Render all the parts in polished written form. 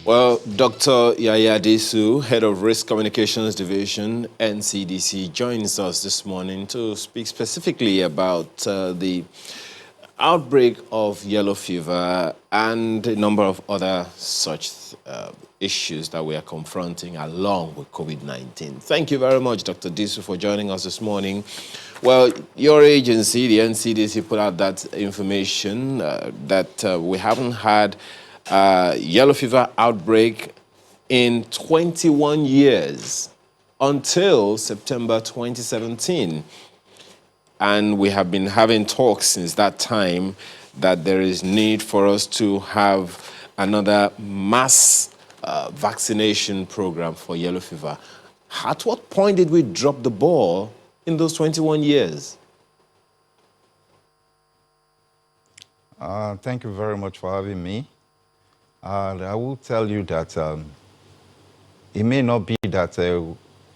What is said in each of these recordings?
Well, Dr. Yaya Desu, Head of Risk Communications Division, NCDC, joins us this morning to speak specifically about the outbreak of yellow fever and a number of other such issues that we are confronting along with COVID-19. Thank you very much, Dr. Desu, for joining us this morning. Well, your agency, the NCDC, put out that information that we haven't had yellow fever outbreak in 21 years until September 2017. And we have been having talks since that time that there is need for us to have another mass vaccination program for yellow fever. At what point did we drop the ball in those 21 years? Thank you very much for having me. I will tell you that it may not be that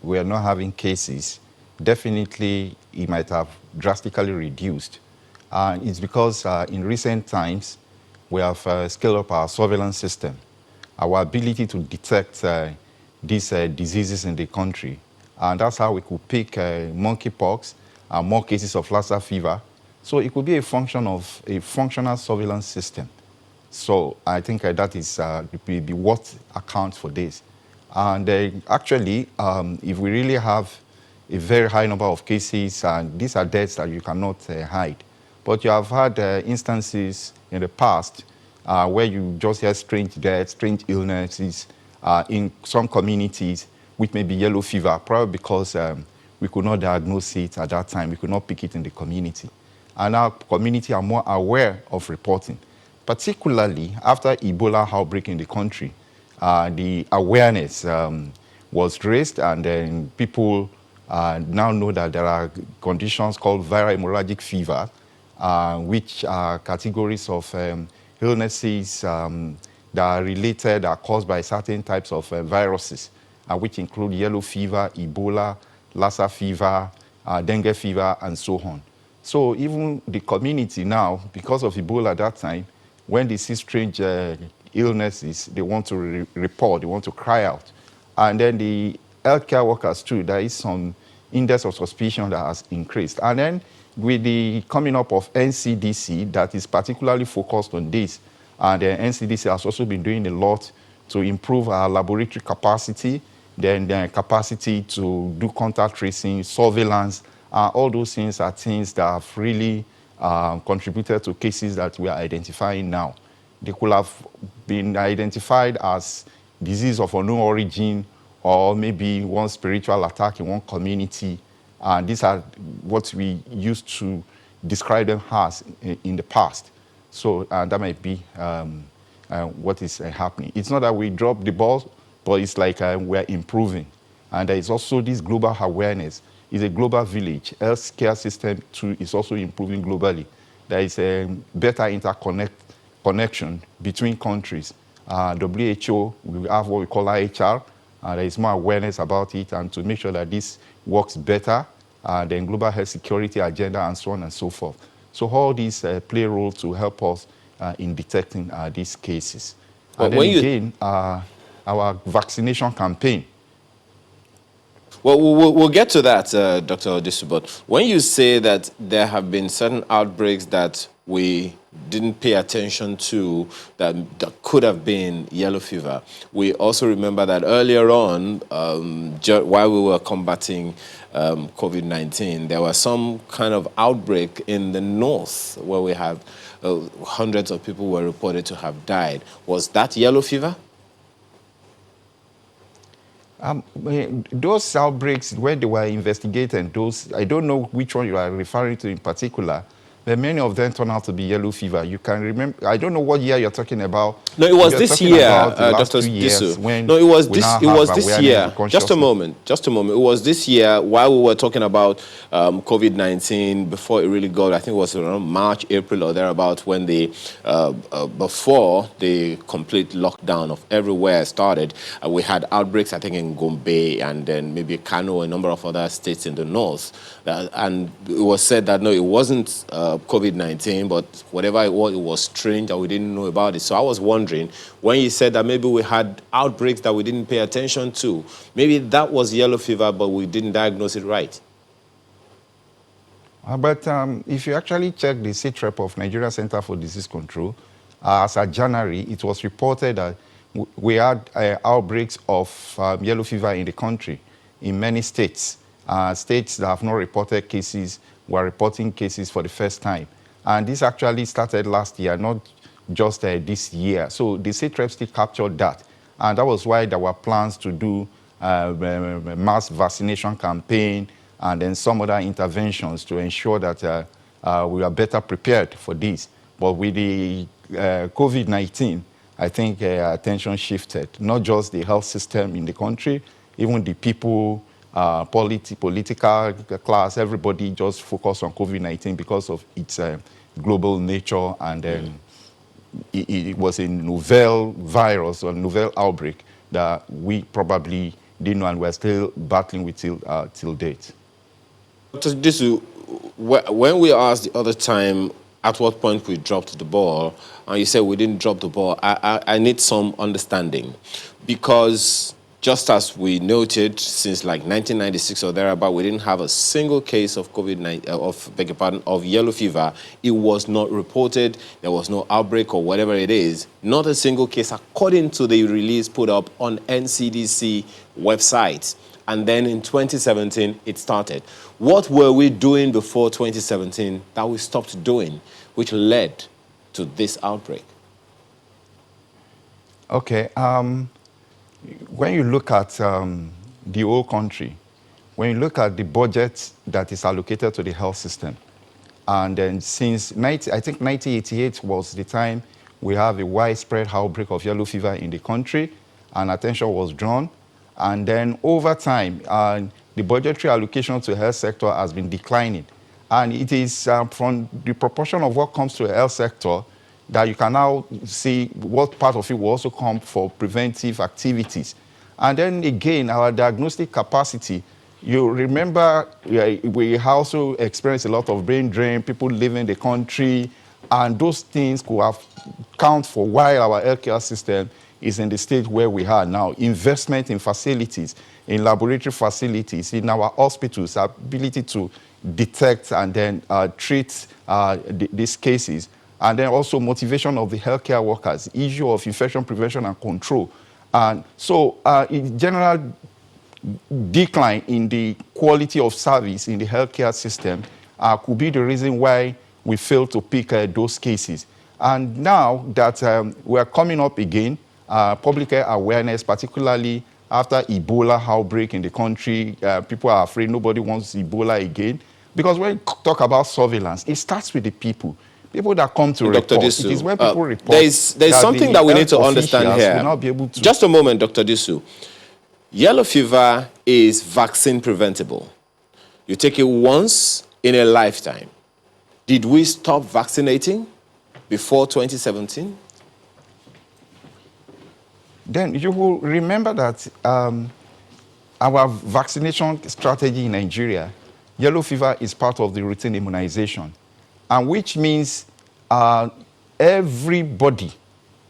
we are not having cases. Definitely, it might have drastically reduced. It's because in recent times, we have scaled up our surveillance system, our ability to detect these diseases in the country. And that's how we could pick monkeypox and more cases of Lassa fever. So it could be a function of a functional surveillance system. So I think that is will be what accounts for this. And actually, if we really have a very high number of cases, and these are deaths that you cannot hide. But you have had instances in the past where you just hear strange deaths, strange illnesses in some communities, which may be yellow fever, probably because we could not diagnose it at that time. We could not pick it in the community. And our community are more aware of reporting. Particularly after Ebola outbreak in the country, the awareness was raised, and then people now know that there are conditions called viral hemorrhagic fever, which are categories of illnesses that are related, are caused by certain types of viruses, which include yellow fever, Ebola, Lassa fever, dengue fever, and so on. So even the community now, because of Ebola at that time, when they see strange illnesses, they want to report, they want to cry out. And then the healthcare workers too, there is some index of suspicion that has increased. And then with the coming up of NCDC that is particularly focused on this, and the NCDC has also been doing a lot to improve our laboratory capacity, then the capacity to do contact tracing, surveillance, all those things are things that have really contributed to cases that we are identifying now. They could have been identified as disease of unknown origin, or maybe one spiritual attack in one community. And these are what we used to describe them as in the past. So that might be what is happening. It's not that we dropped the ball, but it's like we're improving. And there is also this global awareness. It's a global village. Healthcare system too is also improving globally. There is a better connection between countries. WHO, we have what we call IHR. There is more awareness about it, and to make sure that this works better, then global health security agenda and so on and so forth. So all these play a role to help us in detecting these cases. And then again, our vaccination campaign. Well, we'll get to that, Dr. Odisu, but when you say that there have been certain outbreaks that we didn't pay attention to that could have been yellow fever, we also remember that earlier on, while we were combating COVID-19, there was some kind of outbreak in the north where we have hundreds of people were reported to have died. Was that yellow fever? Those outbreaks, when they were investigated, I don't know which one you are referring to in particular, but many of them turned out to be yellow fever. You can remember, I don't know what year you're talking about. No, it was this year, Dr. Disu. No, it was this year. Just a moment. It was this year while we were talking about COVID-19 before it really got, I think it was around March, April or thereabout, when before the complete lockdown of everywhere started, we had outbreaks, I think, in Gombe and then maybe Kano, a number of other states in the north. And it was said that, no, it wasn't COVID-19, but whatever it was strange that we didn't know about it. So I was wondering, when you said that maybe we had outbreaks that we didn't pay attention to, maybe that was yellow fever, but we didn't diagnose it right. But if you actually check the CTREP of Nigeria Center for Disease Control, as of January, it was reported that we had outbreaks of yellow fever in the country, in many states. States that have not reported cases were reporting cases for the first time. And this actually started last year, not just this year. So the CTREP still captured that. And that was why there were plans to do mass vaccination campaign and then some other interventions to ensure that we are better prepared for this. But with the COVID-19, I think attention shifted, not just the health system in the country, even the people, political class, everybody just focused on COVID-19 because of its global nature, and then it was a novel virus or novel outbreak that we probably didn't know, and we're still battling with till date. Dr. Disu, when we asked the other time at what point we dropped the ball, and you said we didn't drop the ball, I need some understanding. Because just as we noted, since like 1996 or thereabout, we didn't have a single case of COVID-19, of yellow fever. It was not reported. There was no outbreak or whatever it is. Not a single case, according to the release put up on NCDC website. And then in 2017, it started. What were we doing before 2017 that we stopped doing, which led to this outbreak? Okay. When you look at the whole country, when you look at the budget that is allocated to the health system, and then since I think 1988 was the time we have a widespread outbreak of yellow fever in the country, and attention was drawn. And then over time, the budgetary allocation to the health sector has been declining. And it is from the proportion of what comes to the health sector that you can now see what part of it will also come for preventive activities. And then again, our diagnostic capacity, you remember we also experienced a lot of brain drain, people leaving the country, and those things could have count for why our healthcare system is in the state where we are now. Investment in facilities, in laboratory facilities, in our hospitals, ability to detect and then treat these cases, and then also motivation of the healthcare workers, issue of infection prevention and control. And so in general, decline in the quality of service in the healthcare system could be the reason why we fail to pick those cases. And now that we're coming up again, public health awareness, particularly after Ebola outbreak in the country, people are afraid, nobody wants Ebola again. Because when you talk about surveillance, it starts with the people. People that come to Dr. report. Disu, It is when people report. there's something that we need to understand here. Will not be able to. Just a moment, Dr. Disu. Yellow fever is vaccine preventable. You take it once in a lifetime. Did we stop vaccinating before 2017? Then you will remember that our vaccination strategy in Nigeria, yellow fever is part of the routine immunization, and which means everybody,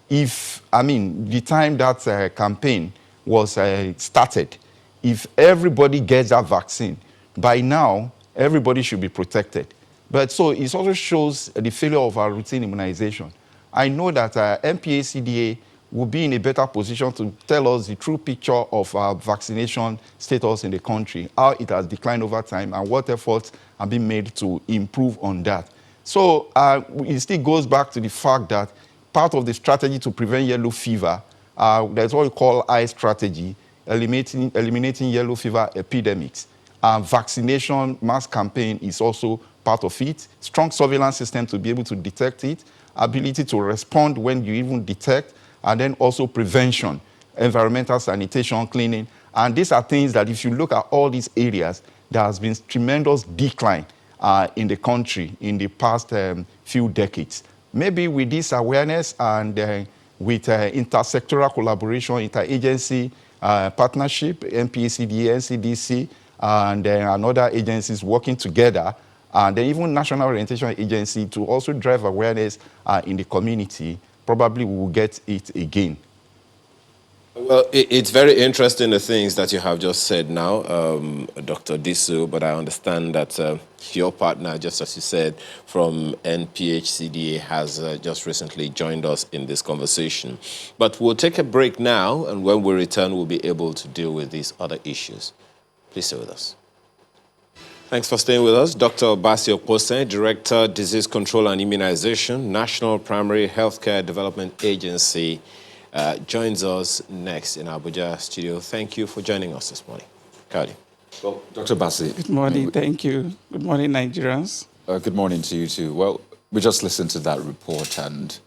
the time that campaign was started, if everybody gets that vaccine, by now, everybody should be protected. But so it also shows the failure of our routine immunization. I know that MPACDA will be in a better position to tell us the true picture of our vaccination status in the country, how it has declined over time, and what efforts have been made to improve on that. So it still goes back to the fact that part of the strategy to prevent yellow fever, there's what we call I strategy, eliminating yellow fever epidemics. Vaccination mass campaign is also part of it. Strong surveillance system to be able to detect it, ability to respond when you even detect, and then also prevention, environmental sanitation, cleaning. And these are things that if you look at all these areas, there has been tremendous decline in the country in the past few decades. Maybe with this awareness and with intersectoral collaboration, interagency partnership, MPACDA, NCDC, and other agencies working together, and then even National Orientation Agency to also drive awareness in the community, probably we will get it again. Well, it's very interesting the things that you have just said now, Dr. Disu, but I understand that your partner, just as you said, from NPHCDA has just recently joined us in this conversation. But we'll take a break now, and when we return, we'll be able to deal with these other issues. Please stay with us. Thanks for staying with us. Dr. Basio Pose, Director, Disease Control and Immunization, National Primary Healthcare Development Agency, joins us next in Abuja studio. Thank you for joining us this morning. Kadi. Well, Dr. Bassi. Good morning. Thank you. Good morning, Nigerians. Good morning to you too. Well, we just listened to that report, and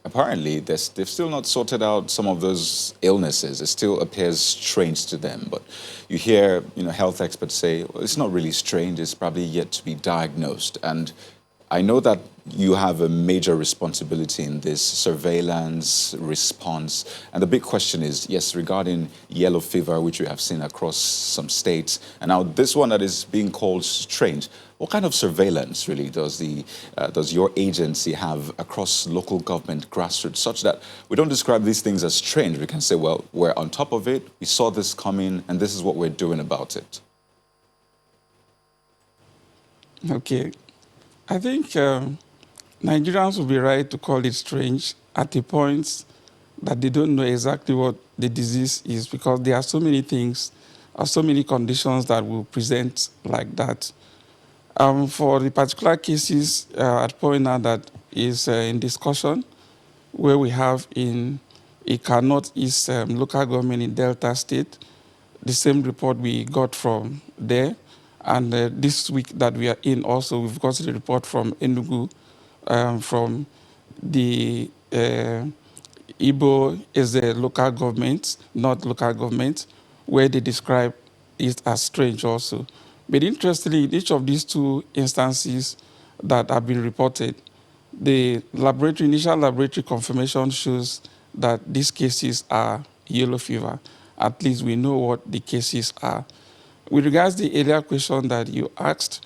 apparently they've still not sorted out some of those illnesses. It still appears strange to them. But you hear, health experts say, well, it's not really strange. It's probably yet to be diagnosed. And I know that you have a major responsibility in this surveillance response. And the big question is, yes, regarding yellow fever, which we have seen across some states, and now this one that is being called strange. What kind of surveillance really does your agency have across local government grassroots, such that we don't describe these things as strange? We can say, well, we're on top of it, we saw this coming, and this is what we're doing about it. Okay. I think Nigerians will be right to call it strange at the point that they don't know exactly what the disease is, because there are so many things, or so many conditions that will present like that. For the particular cases at point now that is in discussion, where we have in Ika Northeast local government in Delta State, the same report we got from there. And this week that we are in also, we've got the report from Enugu, from the Igbo is a local government, not local government, where they describe it as strange also. But interestingly, in each of these two instances that have been reported, the initial laboratory confirmation shows that these cases are yellow fever. At least we know what the cases are. With regards to the earlier question that you asked,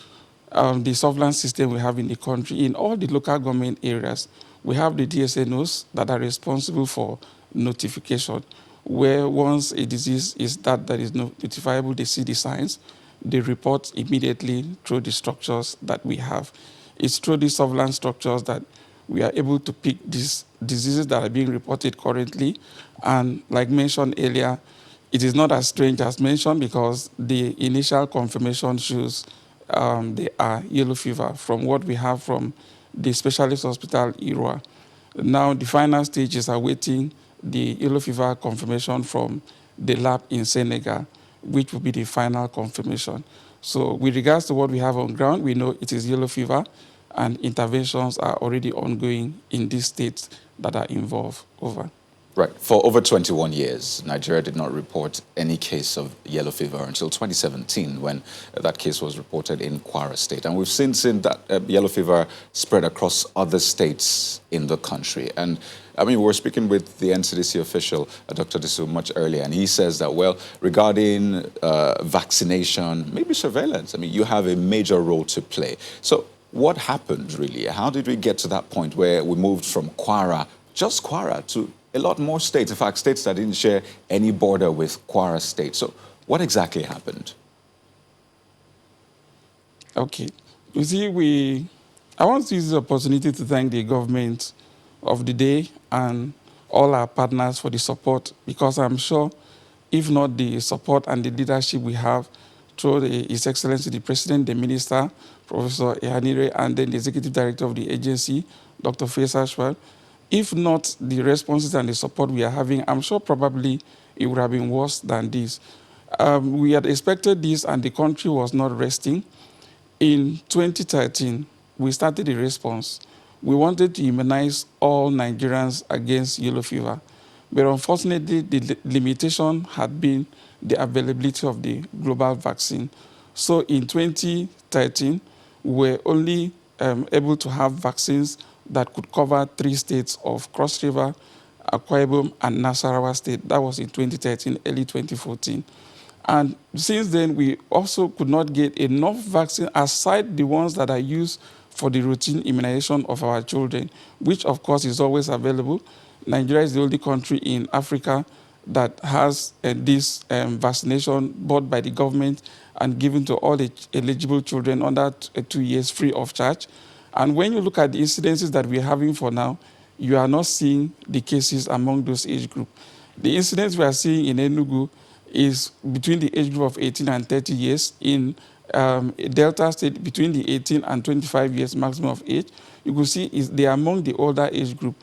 the surveillance system we have in the country, in all the local government areas, we have the DSNOs that are responsible for notification, where once a disease is that is notifiable, they see the signs, they report immediately through the structures that we have. It's through these surveillance structures that we are able to pick these diseases that are being reported currently. And like mentioned earlier, it is not as strange as mentioned, because the initial confirmation shows they are yellow fever from what we have from the specialist hospital, Irua. Now the final stage is awaiting the yellow fever confirmation from the lab in Senegal, which will be the final confirmation. So with regards to what we have on ground, we know it is yellow fever, and interventions are already ongoing in these states that are involved. Over. Right. For over 21 years, Nigeria did not report any case of yellow fever until 2017, when that case was reported in Kwara State. And we've since seen that yellow fever spread across other states in the country. And I mean, we were speaking with the NCDC official, Dr. Disu, much earlier, and he says that, well, regarding vaccination, maybe surveillance, I mean, you have a major role to play. So what happened, really? How did we get to that point where we moved from Kwara, just Kwara, to a lot more states, in fact, states that didn't share any border with Kwara State? So what exactly happened? Okay. You see, I want to use this opportunity to thank the government of the day and all our partners for the support, because I'm sure if not the support and the leadership we have through His Excellency the President, the Minister, Professor Ehanire, and then the Executive Director of the agency, Dr. Faisal Shwal, if not the responses and the support we are having, I'm sure probably it would have been worse than this. We had expected this, and the country was not resting. In 2013, we started a response. We wanted to immunize all Nigerians against yellow fever. But unfortunately, the limitation had been the availability of the global vaccine. So in 2013, we were only able to have vaccines that could cover 3 states of Cross River, Akwa Ibom, and Nasarawa State. That was in 2013, early 2014. And since then, we also could not get enough vaccine aside the ones that are used for the routine immunization of our children, which of course is always available. Nigeria is the only country in Africa that has this vaccination bought by the government and given to all the eligible children under 2 years free of charge. And when you look at the incidences that we're having for now, you are not seeing the cases among those age group. The incidence we are seeing in Enugu is between the age group of 18 and 30 years. In Delta State, between the 18 and 25 years maximum of age. You can see they are among the older age group.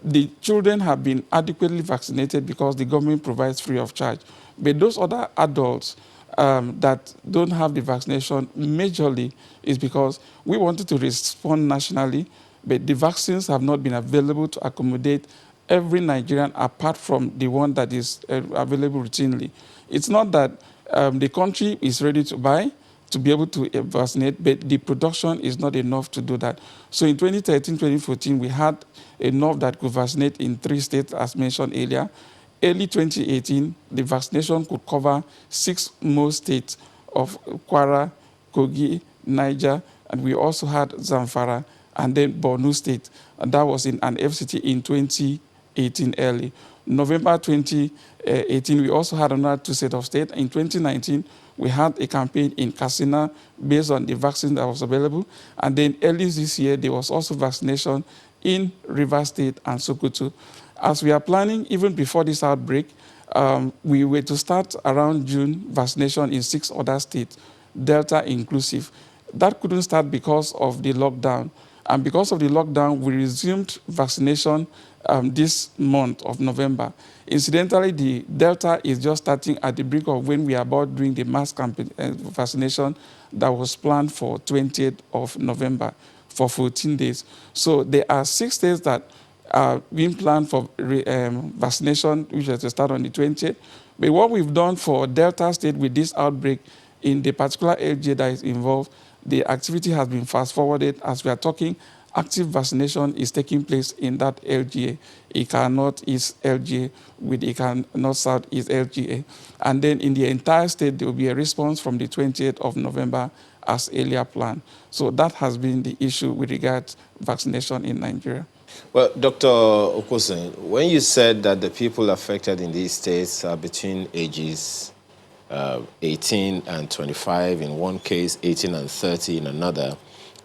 The children have been adequately vaccinated because the government provides free of charge. But those other adults that don't have the vaccination majorly is because we wanted to respond nationally, but the vaccines have not been available to accommodate every Nigerian apart from the one that is available routinely. It's not that the country is ready to buy to be able to vaccinate, but the production is not enough to do that. So in 2013, 2014, we had enough that could vaccinate in 3 states, as mentioned earlier. Early 2018, the vaccination could cover 6 more states of Kwara, Kogi, Niger, and we also had Zamfara, and then Borno State. And that was in an FCT in 2018 early. November 2018, we also had another 2 sets of states. In 2019, we had a campaign in Katsina based on the vaccine that was available. And then early this year, there was also vaccination in Rivers State and Sokoto. As we are planning, even before this outbreak, we were to start around June vaccination in 6 other states, Delta inclusive. That couldn't start because of the lockdown. And because of the lockdown, we resumed vaccination this month of November. Incidentally, the Delta is just starting at the brink of when we are about doing the mass campaign, vaccination that was planned for 20th of November for 14 days. So there are 6 days that are being planned for vaccination, which is to start on the 20th. But what we've done for Delta State with this outbreak in the particular LGA that is involved, the activity has been fast-forwarded. As we are talking, active vaccination is taking place in that LGA. Ika North is LGA with Ika North South is LGA. And then in the entire state, there will be a response from the 20th of November as earlier planned. So that has been the issue with regard to vaccination in Nigeria. Well, Dr. Okosin, when you said that the people affected in these states are between ages 18 and 25 in one case, 18 and 30 in another,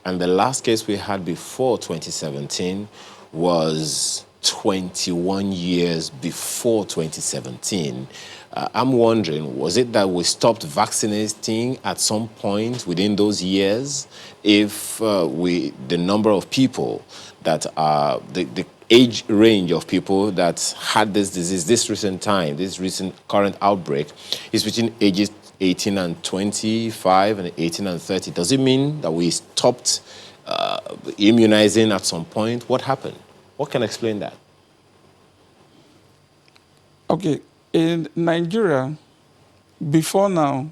and the last case we had before 2017 was 21 years before 2017. I'm wondering, was it that we stopped vaccinating at some point within those years? If the number of people that are, the age range of people that had this disease, this recent time, this recent current outbreak, is between ages 18 and 25 and 18 and 30. Does it mean that we stopped immunizing at some point? What happened? What can explain that? Okay, in Nigeria, before now,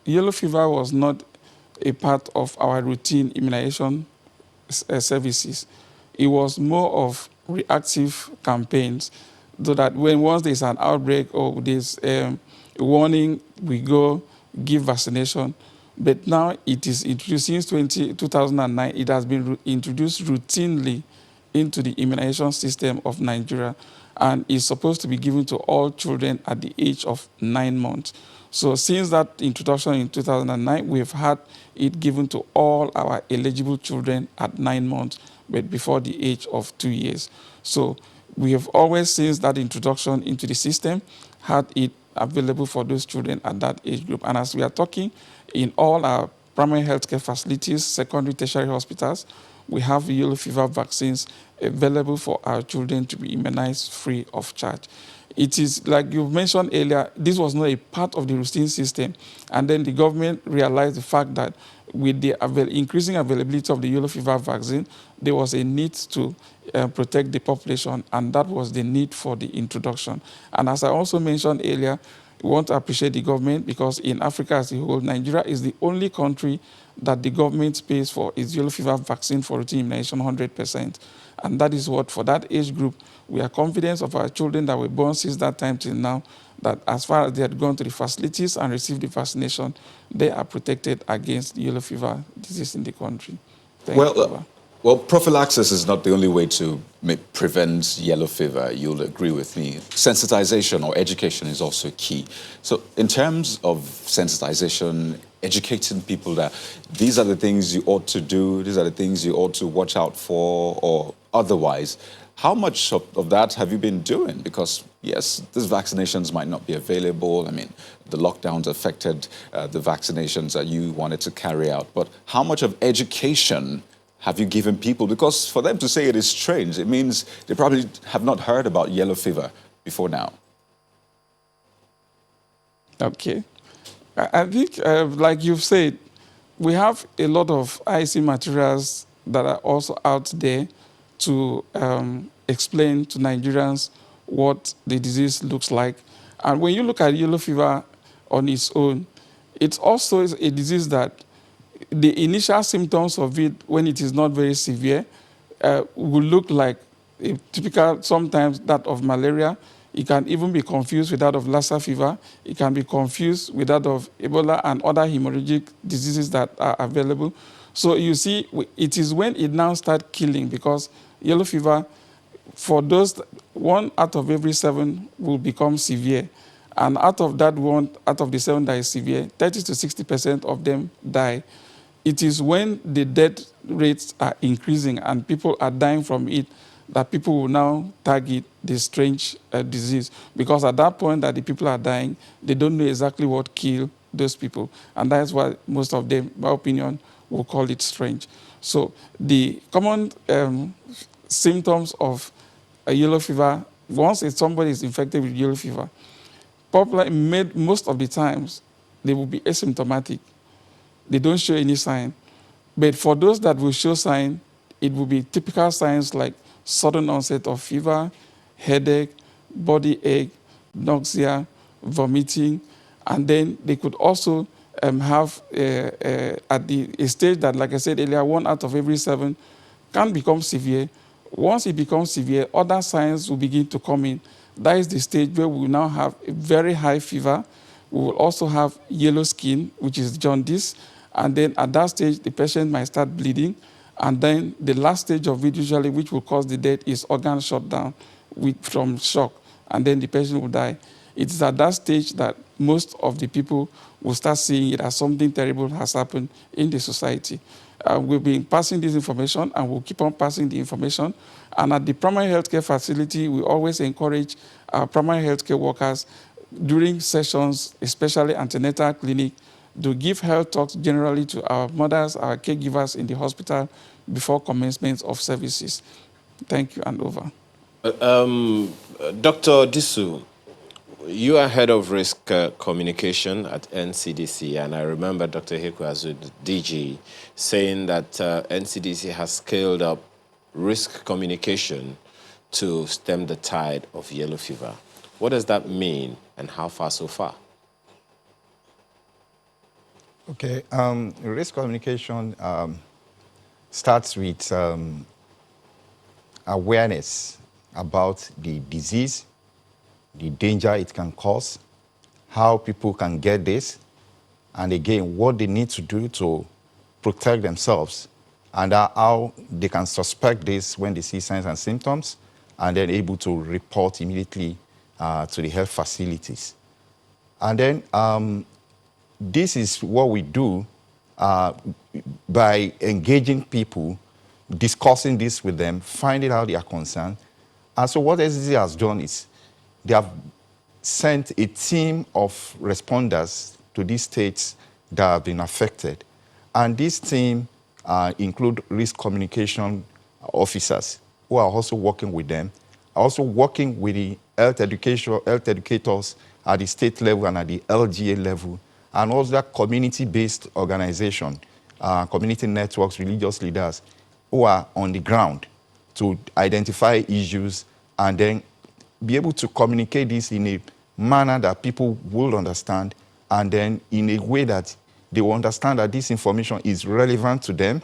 yellow fever was not a part of our routine immunization services. It was more of reactive campaigns, so that when once there's an outbreak or there's a warning, we go give vaccination. But now it is introduced since 2009, it has been introduced routinely into the immunization system of Nigeria and is supposed to be given to all children at the age of 9 months. So since that introduction in 2009, we've had it given to all our eligible children at 9 months, but before the age of 2 years. So we have always, since that introduction into the system, had it available for those children at that age group. And as we are talking, in all our primary healthcare facilities, secondary, tertiary hospitals, we have yellow fever vaccines available for our children to be immunized free of charge. It is, like you mentioned earlier, this was not a part of the routine system. And then the government realized the fact that with the increasing availability of the yellow fever vaccine, there was a need to protect the population, and that was the need for the introduction. And as I also mentioned earlier, We want to appreciate the government because in Africa as a whole, Nigeria is the only country that the government pays for its yellow fever vaccine for routine immunization 100%. And that is what, for that age group, we are confident of our children that were born since that time till now, that as far as they had gone to the facilities and received the vaccination, they are protected against yellow fever disease in the country. Thank Well, you. Over. well, prophylaxis is not the only way to prevent yellow fever. You'll agree with me. Sensitization or education is also key. So in terms of sensitization, educating people that these are the things you ought to do, these are the things you ought to watch out for, or otherwise, how much of that have you been doing? Because, yes, these vaccinations might not be available. I mean, the lockdowns affected the vaccinations that you wanted to carry out. But how much of education have you given people? Because for them to say it is strange, it means they probably have not heard about yellow fever before now. Okay. I think, like you've said, we have a lot of IC materials that are also out there to explain to Nigerians what the disease looks like. And when you look at yellow fever on its own, it's also a disease that the initial symptoms of it, when it is not very severe, will look like a typical, sometimes that of malaria. It can even be confused with that of Lassa fever. It can be confused with that of Ebola and other hemorrhagic diseases that are available. So you see, it is when it now starts killing, because yellow fever, for those, 1 out of every 7 will become severe. And out of that 1 out of the 7 that is severe, 30 to 60% of them die. It is when the death rates are increasing and people are dying from it that people will now target this strange disease. Because at that point that the people are dying, they don't know exactly what killed those people. And that's why most of them, in my opinion, will call it strange. So the common symptoms of a yellow fever, once somebody is infected with yellow fever, most of the times, they will be asymptomatic. They don't show any sign. But for those that will show sign, it will be typical signs like sudden onset of fever, headache, body ache, nausea, vomiting, and then they could also have at a stage that, like I said earlier, 1 out of every 7 can become severe. Once it becomes severe, other signs will begin to come in. That is the stage where we will now have a very high fever. We will also have yellow skin, which is jaundice. And then at that stage, the patient might start bleeding. And then the last stage of it, usually, which will cause the death, is organ shutdown from shock. And then the patient will die. It is at that stage that most of the people will start seeing it as something terrible has happened in the society. We've been passing this information, and we'll keep on passing the information. And at the primary healthcare facility, we always encourage our primary healthcare workers during sessions, especially antenatal clinic, to give health talks generally to our mothers, our caregivers in the hospital before commencement of services. Thank you, and over. Dr. Disu, you are head of risk communication at NCDC, and I remember Dr. Hekwazu, DG, saying that NCDC has scaled up risk communication to stem the tide of yellow fever. What does that mean, and how far so far? Okay, risk communication starts with awareness about the disease, the danger it can cause, how people can get this, and again, what they need to do to protect themselves, and how they can suspect this when they see signs and symptoms, and then able to report immediately to the health facilities. And then this is what we do by engaging people, discussing this with them, finding out their concern. And so what SDC has done is they have sent a team of responders to these states that have been affected. And this team include risk communication officers who are also working with them, also working with the health educators at the state level and at the LGA level, and also community-based organization, community networks, religious leaders who are on the ground to identify issues and then be able to communicate this in a manner that people will understand, and then in a way that they will understand that this information is relevant to them,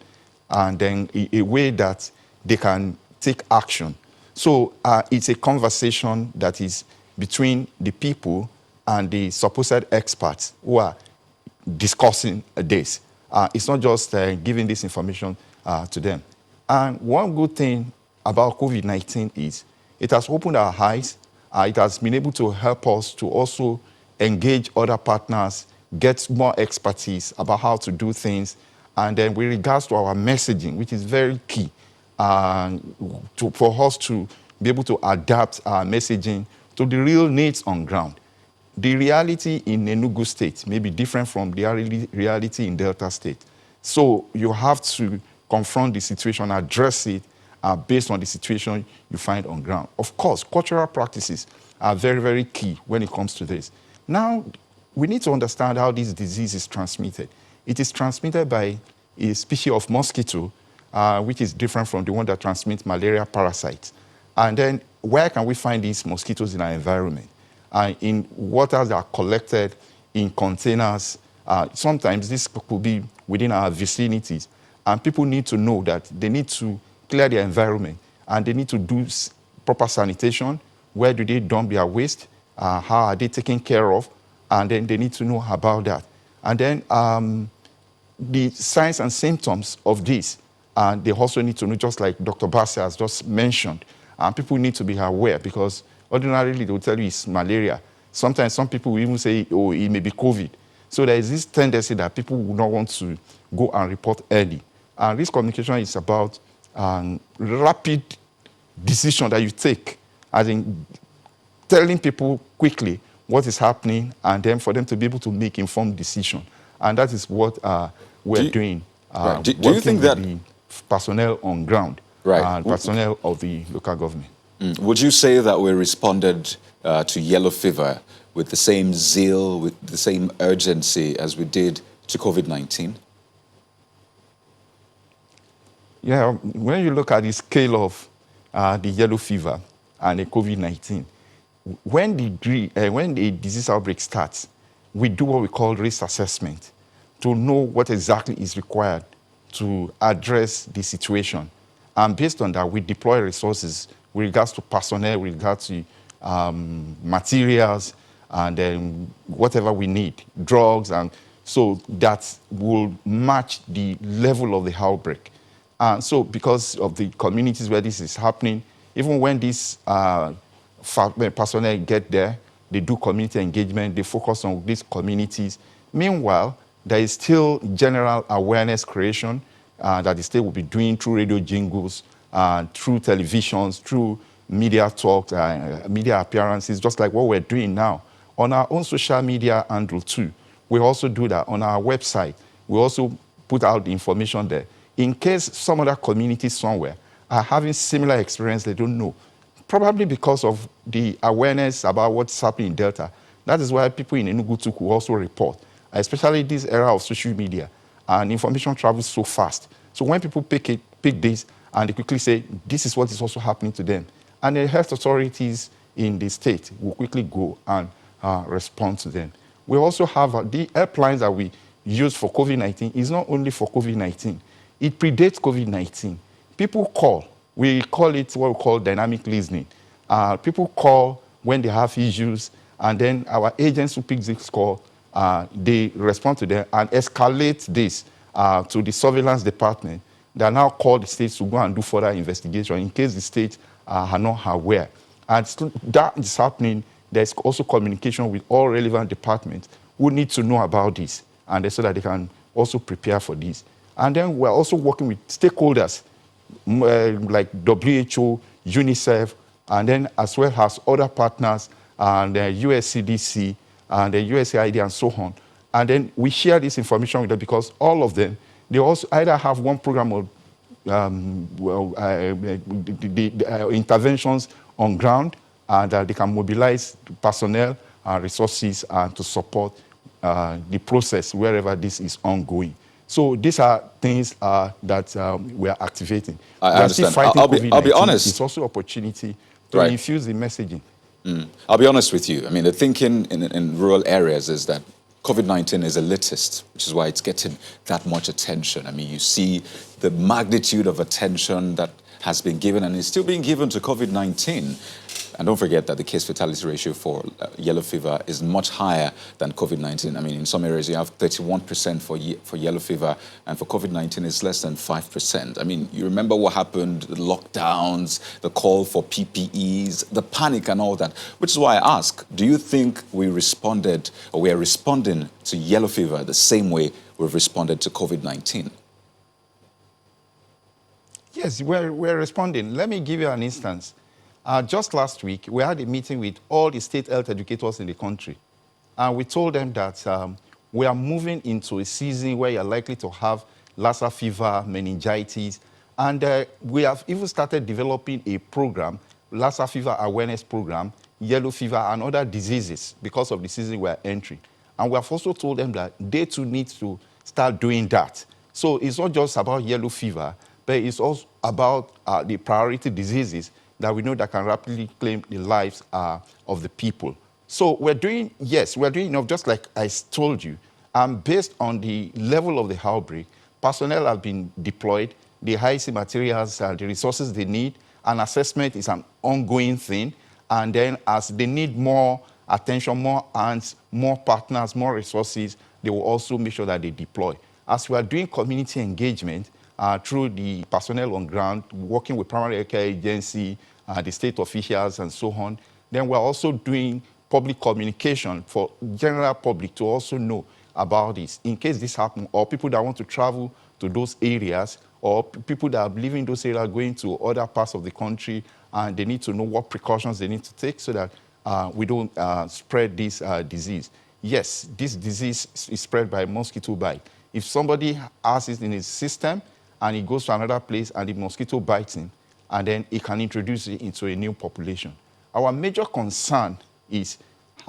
and then a way that they can take action. So it's a conversation that is between the people and the supposed experts who are discussing this. It's not just giving this information to them. And one good thing about COVID-19 is it has opened our eyes. It has been able to help us to also engage other partners, get more expertise about how to do things. And then with regards to our messaging, which is very key, for us to be able to adapt our messaging to the real needs on ground. The reality in Enugu State may be different from the reality in Delta State. So you have to confront the situation, address it based on the situation you find on ground. Of course, cultural practices are very, very key when it comes to this. Now, we need to understand how this disease is transmitted. It is transmitted by a species of mosquito, which is different from the one that transmits malaria parasites. And then where can we find these mosquitoes in our environment? In waters that are collected in containers. Sometimes this could be within our vicinities. And people need to know that they need to clear their environment and they need to do proper sanitation. Where do they dump their waste? How are they taken care of? And then they need to know about that. And then the signs and symptoms of this, they also need to know, just like Dr. Bassi has just mentioned. People need to be aware because ordinarily they will tell you it's malaria. Sometimes some people will even say, oh, it may be COVID. So there is this tendency that people will not want to go and report early. And risk communication is about rapid decision that you take, as in telling people quickly what is happening and then for them to be able to make informed decision. And that is what we're doing. Do you think that the personnel on ground, personnel of the local government? Would you say that we responded to yellow fever with the same zeal, with the same urgency as we did to COVID-19? Yeah, when you look at the scale of the yellow fever and the COVID-19, when the disease outbreak starts, we do what we call risk assessment to know what exactly is required to address the situation. And based on that, we deploy resources with regards to personnel, with regards to materials, and then whatever we need, drugs, and so that will match the level of the outbreak. And so because of the communities where this is happening, even when these personnel get there, they do community engagement, they focus on these communities. Meanwhile, there is still general awareness creation that the state will be doing through radio jingles, through televisions, through media talks, media appearances, just like what we're doing now. On our own social media handle too, we also do that. On our website, we also put out the information there. In case some other community somewhere are having similar experience they don't know, probably because of the awareness about what's happening in Delta. That is why people in Enugu too could also report, especially this era of social media, and information travels so fast. So when people pick this and they quickly say, this is what is also happening to them, and the health authorities in the state will quickly go and respond to them. We also have the helplines that we use for COVID-19 is not only for COVID-19. It predates COVID-19. People call. We call it what we call dynamic listening. People call when they have issues, and then our agents who pick this call, they respond to them and escalate this to the surveillance department. They now call the states to go and do further investigation in case the states are not aware. And that is happening. There's also communication with all relevant departments who need to know about this, and so that they can also prepare for this. And then we're also working with stakeholders like WHO, UNICEF, and then as well as other partners, and the USCDC, and the USAID, and so on. And then we share this information with them because all of them, they also either have one program of interventions on ground, and they can mobilize personnel and resources to support the process wherever this is ongoing. So these are things that we are activating. I understand. Still fighting I'll be honest. It's also opportunity to infuse the messaging. I'll be honest with you. I mean, the thinking in rural areas is that COVID-19 is elitist, which is why it's getting that much attention. I mean, you see the magnitude of attention that has been given and is still being given to COVID-19. And don't forget that the case fatality ratio for yellow fever is much higher than COVID-19. I mean, in some areas you have 31% for yellow fever, and for COVID-19 it's less than 5%. I mean, you remember what happened, the lockdowns, the call for PPEs, the panic and all that, which is why I ask, do you think we responded, or we are responding to yellow fever the same way we've responded to COVID-19? Yes, we're responding. Let me give you an instance. Just last week, we had a meeting with all the state health educators in the country. And we told them that we are moving into a season where you're likely to have Lassa fever, meningitis. And we have even started developing a program, Lassa fever awareness program, yellow fever, and other diseases because of the season we're entering. And we have also told them that they too need to start doing that. So it's not just about yellow fever, but it's also about the priority diseases that we know that can rapidly claim the lives of the people. So we're doing enough, just like I told you. Based on the level of the outbreak, personnel have been deployed, the high-C materials, the resources they need, and assessment is an ongoing thing. And then as they need more attention, more hands, more partners, more resources, they will also make sure that they deploy. As we are doing community engagement, through the personnel on ground, working with primary health care agency, the state officials, and so on. Then we're also doing public communication for general public to also know about this in case this happens, or people that want to travel to those areas, or people that are living in those areas going to other parts of the country, and they need to know what precautions they need to take so that we don't spread this disease. Yes, this disease is spread by mosquito bite. If somebody has it in his system, and he goes to another place and the mosquito bites him, and then he can introduce it into a new population. Our major concern is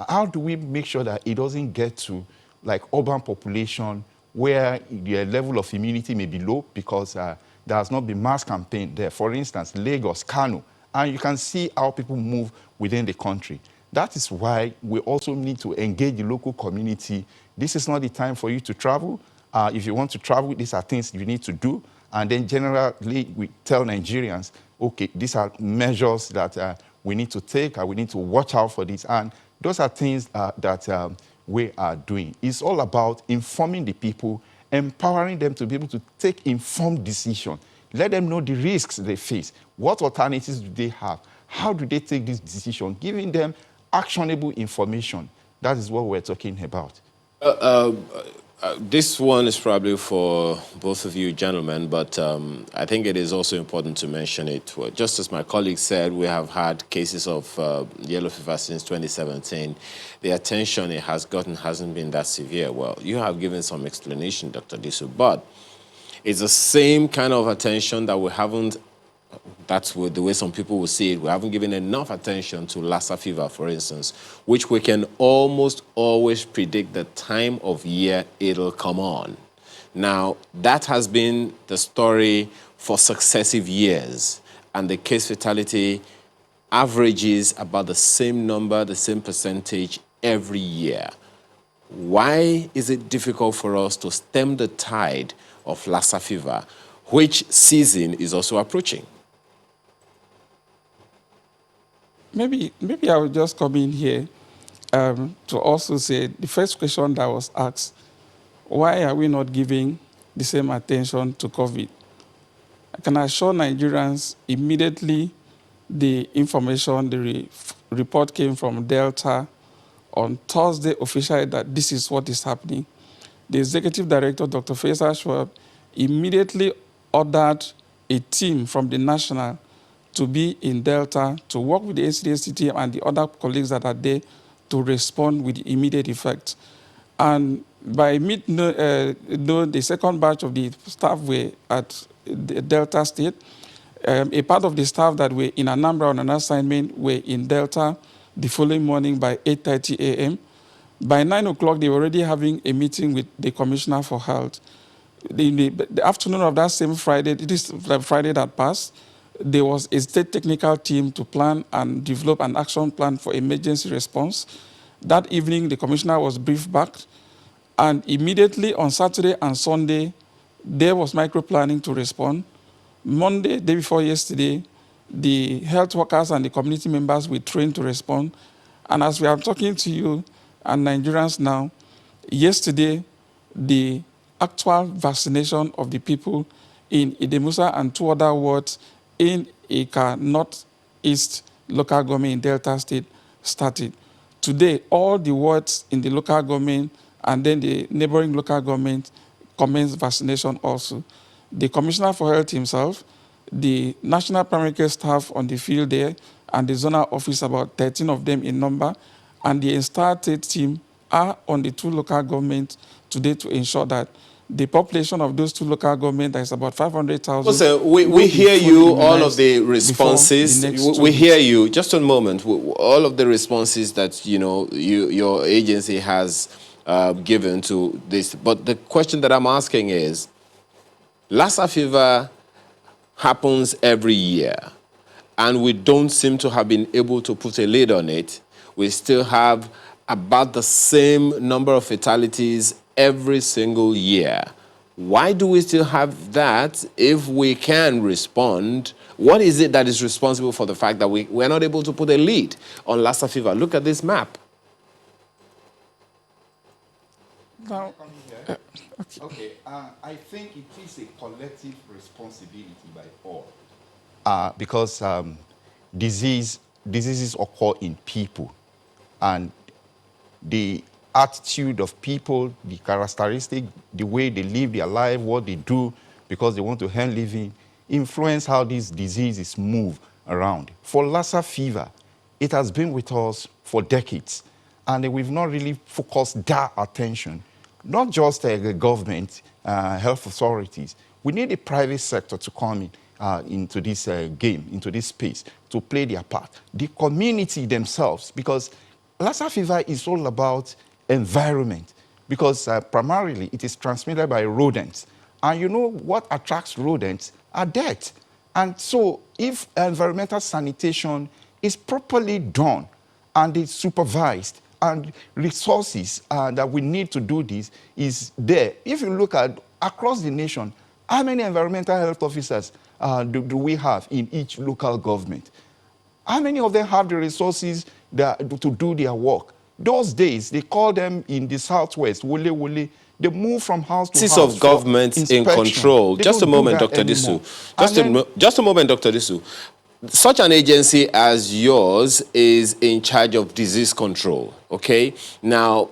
how do we make sure that it doesn't get to like urban population where the level of immunity may be low because there has not been mass campaign there. For instance, Lagos, Kano, and you can see how people move within the country. That is why we also need to engage the local community. This is not the time for you to travel. If you want to travel, these are things you need to do. And then generally, we tell Nigerians, okay, these are measures that we need to take, and we need to watch out for this. And those are things that we are doing. It's all about informing the people, empowering them to be able to take informed decisions. Let them know the risks they face. What alternatives do they have? How do they take this decision? Giving them actionable information. That is what we're talking about. This one is probably for both of you gentlemen, but I think it is also important to mention it. Well, just as my colleague said, we have had cases of yellow fever since 2017. The attention it has gotten hasn't been that severe. Well, you have given some explanation, Dr. Disu, but it's the same kind of attention that we haven't. That's the way some people will see it. We haven't given enough attention to Lassa fever, for instance, which we can almost always predict the time of year it'll come on. Now, that has been the story for successive years, and the case fatality averages about the same number, the same percentage every year. Why is it difficult for us to stem the tide of Lassa fever, which season is also approaching? Maybe I will just come in here to also say the first question that was asked, why are we not giving the same attention to COVID? I can assure Nigerians immediately the information, the report came from Delta on Thursday officially that this is what is happening. The executive director, Dr. Faisal Schwab, immediately ordered a team from the national to be in Delta, to work with the NCDC team and the other colleagues that are there to respond with immediate effect. And by the second batch of the staff were at the Delta State. A part of the staff that were in Anambra on an assignment were in Delta the following morning by 8:30 a.m. By 9 o'clock, they were already having a meeting with the Commissioner for Health. In the afternoon of that same Friday, this Friday that passed, There was a state technical team to plan and develop an action plan for emergency response. That evening, the commissioner was briefed back, and immediately on Saturday and Sunday, there was micro-planning to respond. Monday, day before yesterday, the health workers and the community members were trained to respond. And as we are talking to you and Nigerians now, yesterday, the actual vaccination of the people in Idemusa and 2 other wards in Ika Northeast local government in Delta State started. Today, all the wards in the local government and then the neighboring local government commenced vaccination also. The Commissioner for Health himself, the National Primary Care staff on the field there, and the zonal office, about 13 of them in number, and the entire state team are on the 2 local governments today to ensure that the population of those 2 local governments, that is about 500,000. Listen, we hear you, all of the responses. We hear you. Just a moment. All of the responses that your agency has given to this. But the question that I'm asking is, Lassa fever happens every year, and we don't seem to have been able to put a lid on it. We still have about the same number of fatalities every single year. Why do we still have that if we can respond? What is it that is responsible for the fact that we're not able to put a lid on Lassa fever? Look at this map. Now, Okay, I think it is a collective responsibility by all. Because diseases occur in people, and the attitude of people, the characteristic, the way they live their life, what they do because they want to earn living, influence how these diseases move around. For Lassa fever, it has been with us for decades, and we've not really focused that attention. Not just the government, health authorities. We need the private sector to come in into this game, into this space, to play their part. The community themselves, because Lassa fever is all about environment, because primarily it is transmitted by rodents. And you know what attracts rodents are death. And so if environmental sanitation is properly done and it's supervised, and resources that we need to do this is there. If you look at across the nation, how many environmental health officers do we have in each local government? How many of them have the resources to do their work? Those days, they call them in the southwest, wole wole. They move from house to house. Of government in control. Just a moment, Dr. Disu. Just a moment, Dr. Disu. Such an agency as yours is in charge of disease control, okay? Now,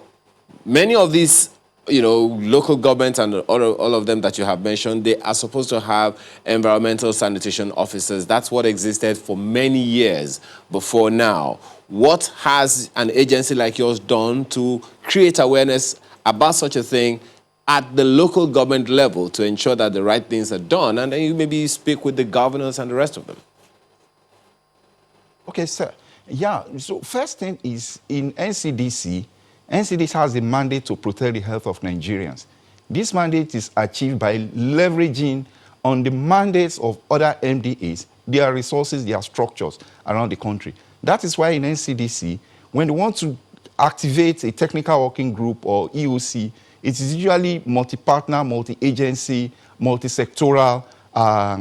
many of these, local governments and all of them that you have mentioned, they are supposed to have environmental sanitation officers. That's what existed for many years before now. What has an agency like yours done to create awareness about such a thing at the local government level to ensure that the right things are done? And then you maybe speak with the governors and the rest of them. Okay, sir. Yeah, so first thing is in NCDC, NCDC has a mandate to protect the health of Nigerians. This mandate is achieved by leveraging on the mandates of other MDAs, their resources, their structures around the country. That is why in NCDC, when they want to activate a technical working group or EOC, it is usually multi-partner, multi-agency, multi-sectoral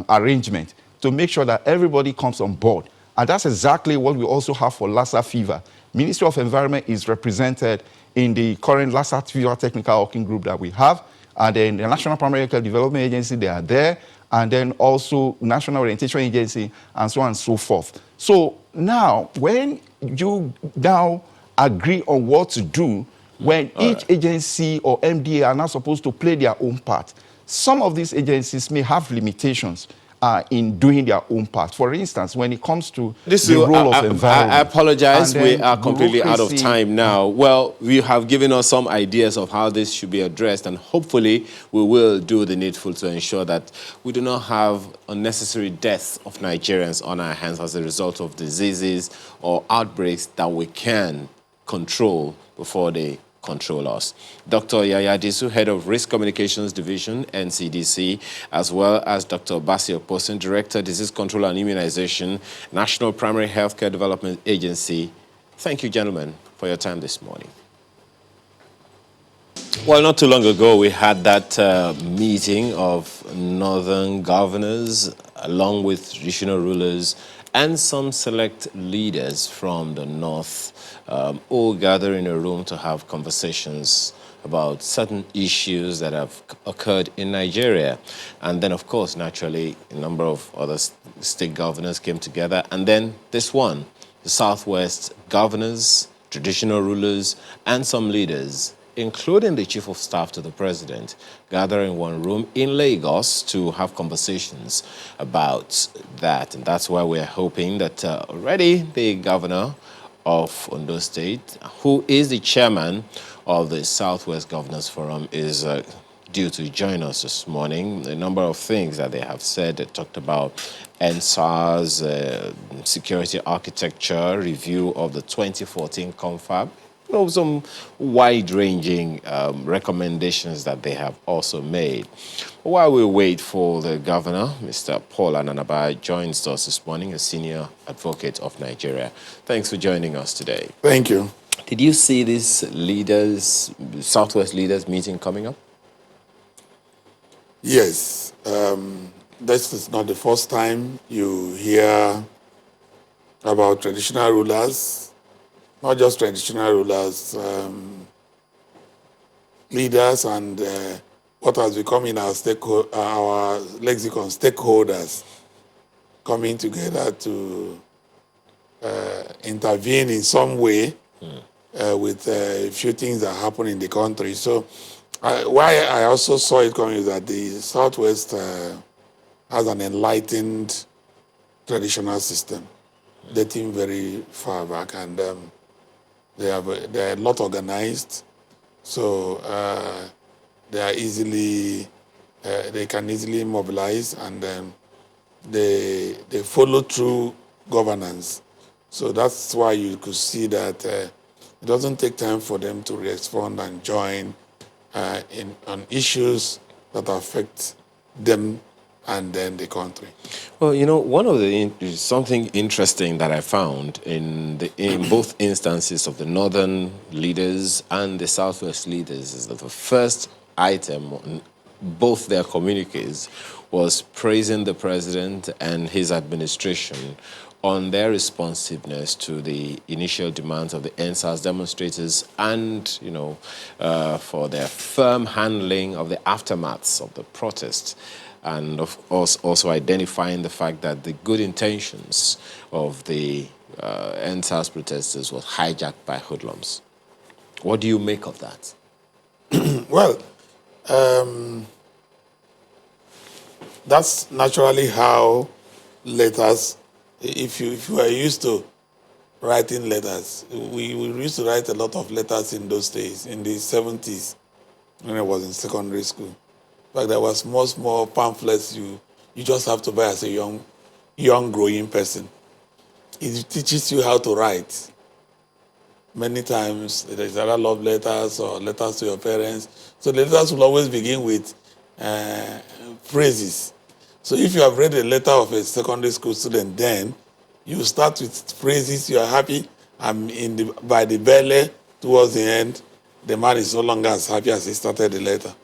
arrangement to make sure that everybody comes on board. And that's exactly what we also have for Lassa fever. Ministry of Environment is represented in the current Lassa fever technical working group that we have. And then the National Primary Care Development Agency, they are there. And then also National Orientation Agency, and so on and so forth. So now, when you now agree on what to do, when each agency or MDA are not supposed to play their own part, some of these agencies may have limitations in doing their own part. For instance, when it comes to the role of environment. I apologize, we are completely out of time now. Well, you have given us some ideas of how this should be addressed, and hopefully we will do the needful to ensure that we do not have unnecessary deaths of Nigerians on our hands as a result of diseases or outbreaks that we can control before they control us. Dr. Yaya Disu, Head of Risk Communications Division, NCDC, as well as Dr. Basio Posen, Director, Disease Control and Immunization, National Primary Healthcare Development Agency. Thank you, gentlemen, for your time this morning. Well, not too long ago, we had that meeting of northern governors, along with traditional rulers and some select leaders from the north, all gather in a room to have conversations about certain issues that have occurred in Nigeria. And then, of course, naturally, a number of other state governors came together. And then this one, the Southwest governors, traditional rulers, and some leaders, including the chief of staff to the president, gather in one room in Lagos to have conversations about that. And that's why we're hoping that already the governor of Ondo State, who is the chairman of the Southwest Governors Forum, is due to join us this morning. A number of things that they have said. They talked about NSAR's security architecture, review of the 2014 confab, some wide-ranging recommendations that they have also made. While we wait for the governor, Mr. Paul Ananabai joins us this morning, a senior advocate of Nigeria. Thanks for joining us today. Thank you. Did you see this leaders, Southwest leaders meeting coming up? Yes. This is not the first time you hear about traditional rulers, not just traditional rulers, leaders and what has become in our lexicon, stakeholders, coming together to intervene in some way with a few things that happen in the country. So why I also saw it coming is that the Southwest has an enlightened traditional system dating very far back, and they're a lot organized, so they can easily mobilize, and they follow through governance. So that's why you could see that it doesn't take time for them to respond and join on issues that affect them and then the country. Well, you know, one of the something interesting that I found in both instances of the northern leaders and the Southwest leaders is that the first item on both their communiques was praising the president and his administration on their responsiveness to the initial demands of the NSAS demonstrators and, for their firm handling of the aftermaths of the protests. And of course, also identifying the fact that the good intentions of the NSAS protesters was hijacked by hoodlums. What do you make of that? Well, that's naturally how letters, if you are used to writing letters, we used to write a lot of letters in those days, in the 70s, when I was in secondary school. But there was small pamphlets you just have to buy as a young growing person. It teaches you how to write. Many times there's either love letters or letters to your parents. So the letters will always begin with phrases. So if you have read a letter of a secondary school student, then you start with phrases, you are happy, and by the belly towards the end, the man is no longer as happy as he started the letter.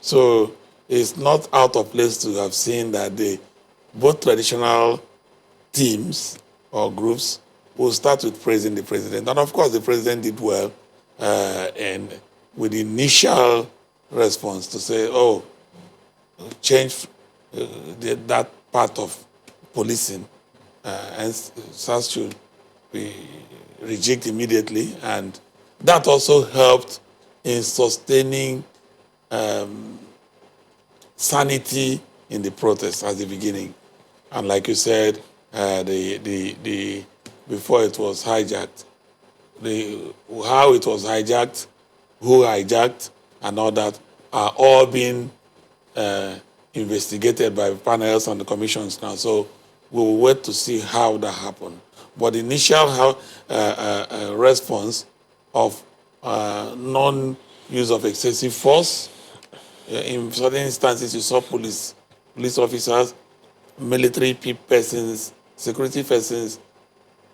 So it's not out of place to have seen that both traditional teams or groups will start with praising the president. And of course, the president did well, and with the initial response to say, change that part of policing, and SARS should be rejected immediately. And that also helped in sustaining sanity in the protest at the beginning. And like you said, before it was hijacked, how it was hijacked, who hijacked, and all that are all being investigated by panels and the commissions now. So we will wait to see how that happened. But the initial response of non-use of excessive force. In certain instances, you saw police officers, military persons, security persons,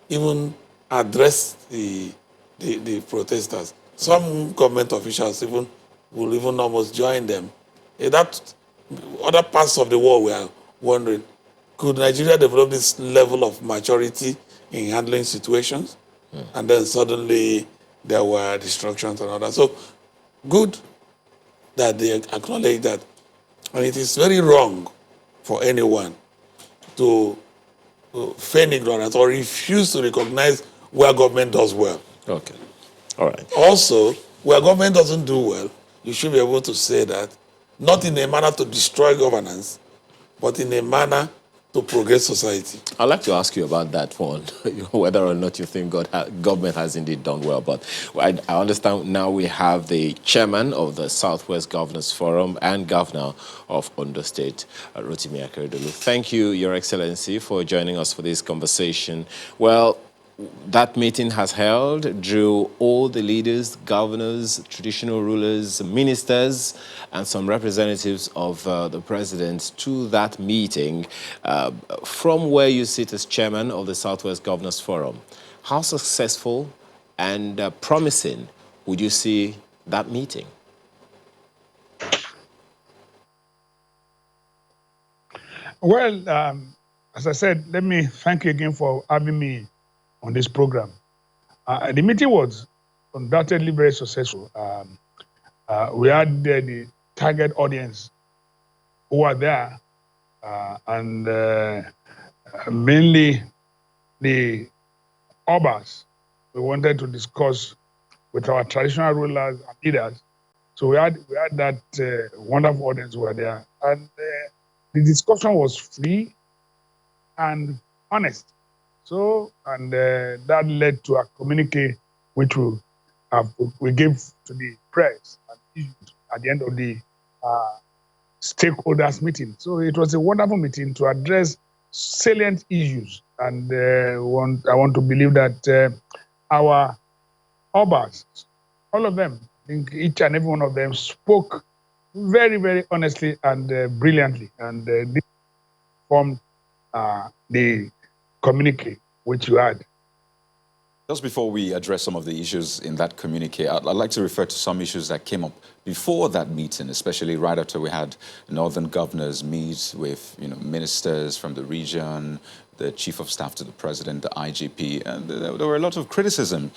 even address the protesters. Some government officials will even almost join them. That other parts of the world were wondering, could Nigeria develop this level of maturity in handling situations? And then suddenly there were destructions and all that. So good that they acknowledge that. And it is very wrong for anyone to feign ignorance or refuse to recognize where government does well. Okay. All right. Also, where government doesn't do well, you should be able to say that, not in a manner to destroy governance, but in a manner to progress society. I'd like to ask you about that one, whether or not you think government has indeed done well. But I understand now we have the chairman of the Southwest Governors Forum and governor of Ondo State, Rotimi Akeredolu. Thank you, Your Excellency, for joining us for this conversation. Well, that meeting has held, drew all the leaders, governors, traditional rulers, ministers, and some representatives of the president to that meeting. From where you sit as chairman of the Southwest Governors Forum, how successful and promising would you see that meeting? Well, as I said, let me thank you again for having me on this program. The meeting was undoubtedly very successful. We had the target audience who were there, and mainly the Obas. We wanted to discuss with our traditional rulers and leaders. So we had that wonderful audience who were there, and the discussion was free and honest. So, and that led to a communique which we gave to the press at the end of the stakeholders meeting. So it was a wonderful meeting to address salient issues, and I want to believe that our Obas, all of them, I think each and every one of them spoke very, very honestly and brilliantly, and this formed the communique which you had. Just before we address some of the issues in that communique, I'd like to refer to some issues that came up before that meeting, especially right after we had northern governors meet with ministers from the region, the chief of staff to the president, the IGP, and there were a lot of criticism.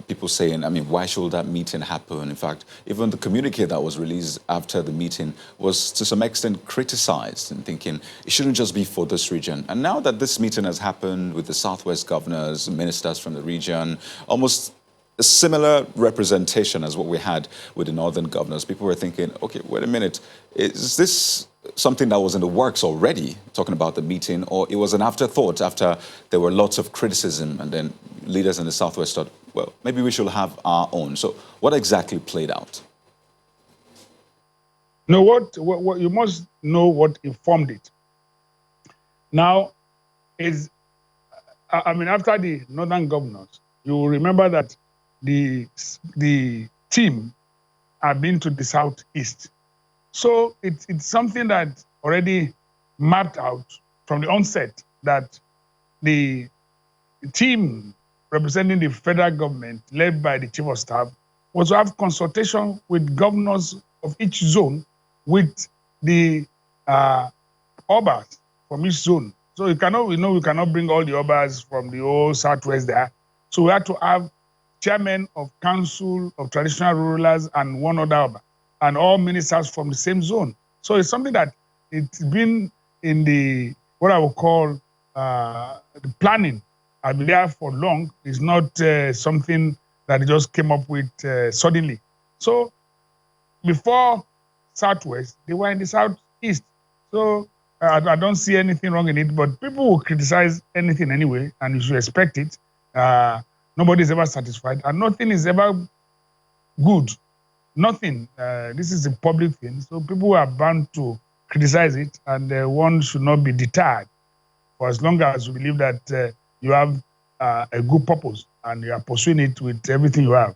People saying, why should that meeting happen? In fact, even the communique that was released after the meeting was to some extent criticized and thinking it shouldn't just be for this region. And now that this meeting has happened with the Southwest governors, ministers from the region, almost a similar representation as what we had with the northern governors, people were thinking, okay, wait a minute, is this something that was in the works already, talking about the meeting, or it was an afterthought after there were lots of criticism and then leaders in the Southwest thought, well, maybe we should have our own. So what exactly played out? No, what you must know what informed it. Now, after the northern governors, you will remember that the team had been to the southeast. So it's something that already mapped out from the onset that the team representing the federal government, led by the chief of staff, was to have consultation with governors of each zone, with the Obas from each zone. So we cannot bring all the Obas from the whole southwest there. So we had to have chairman of council of traditional rulers and one other Oba, and all ministers from the same zone. So it's something that it's been in the, what I would call the planning. I've been there for long. It's not something that just came up with suddenly. So before Southwest, they were in the Southeast. So I don't see anything wrong in it, but people will criticize anything anyway, and you should expect it. Nobody's ever satisfied, and nothing is ever good. Nothing. This is a public thing, so people are bound to criticize it, and one should not be deterred for as long as you believe that you have a good purpose and you are pursuing it with everything you have.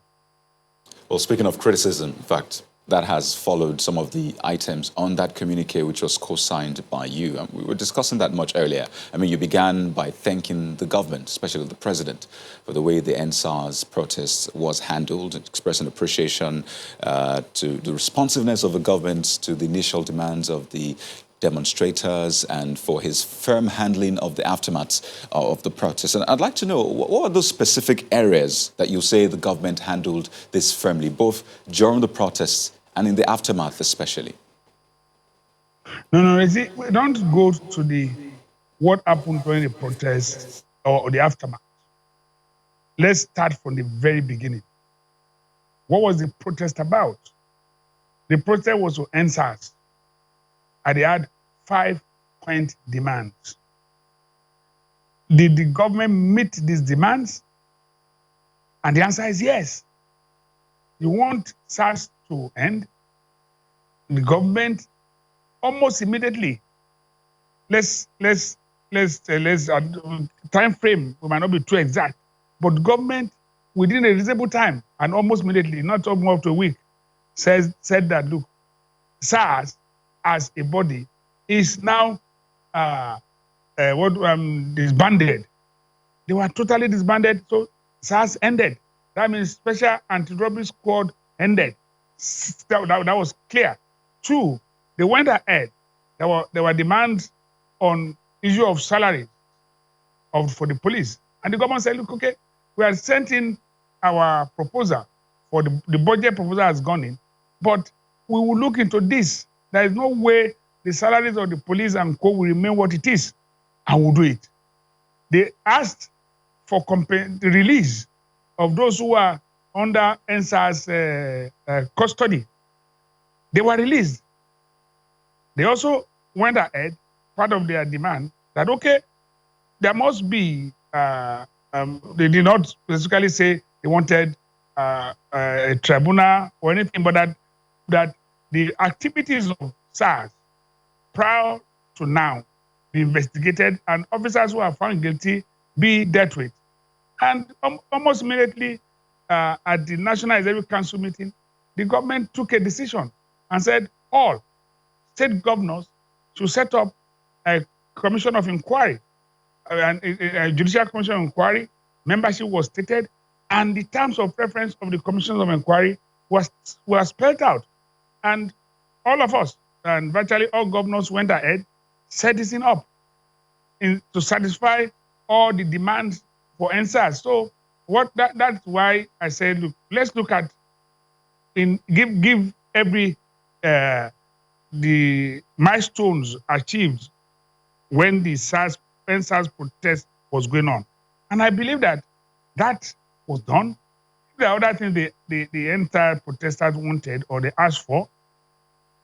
Well, speaking of criticism, in fact, that has followed some of the items on that communique, which was co-signed by you. And we were discussing that much earlier. I mean, you began by thanking the government, especially the president, for the way the NSAS protest was handled, expressing appreciation to the responsiveness of the government to the initial demands of the demonstrators and for his firm handling of the aftermath of the protest. And I'd like to know, what are those specific areas that you say the government handled this firmly, both during the protests and in the aftermath especially? No, you see, we don't go to what happened during the protest or the aftermath. Let's start from the very beginning. What was the protest about? The protest was to end SARS. And they had 5-point demands. Did the government meet these demands? And the answer is yes. You want SARS to end? The government almost immediately. Let's time frame. We might not be too exact, but government within a reasonable time and almost immediately, not almost to a week, said that look, SARS as a body is now disbanded. They were totally disbanded, so SARS ended. That means Special Anti-Robbery Squad ended. That was clear. 2, they went ahead. There were demands on issue of salary for the police. And the government said, look, okay, we have sent in our proposal for the budget proposal has gone in, but we will look into this. There is no way the salaries of the police and co will remain what it is, and we'll do it. They asked for the release of those who are under NSAS custody. They were released. They also went ahead, part of their demand, that, okay, there must be, they did not specifically say they wanted a tribunal or anything, but that the activities of SARS prior to now be investigated and officers who are found guilty be dealt with. And almost immediately at the National Executive Council meeting, the government took a decision and said all state governors should set up a commission of inquiry, and a judicial commission of inquiry. Membership was stated, and the terms of reference of the commission of inquiry were spelled out. And all of us, and virtually all governors went ahead, set this up to satisfy all the demands for NSAS. So that's why I said, look, let's look at give every the milestones achieved when the NSAS protest was going on. And I believe that was done. The other thing the entire protesters wanted or they asked for,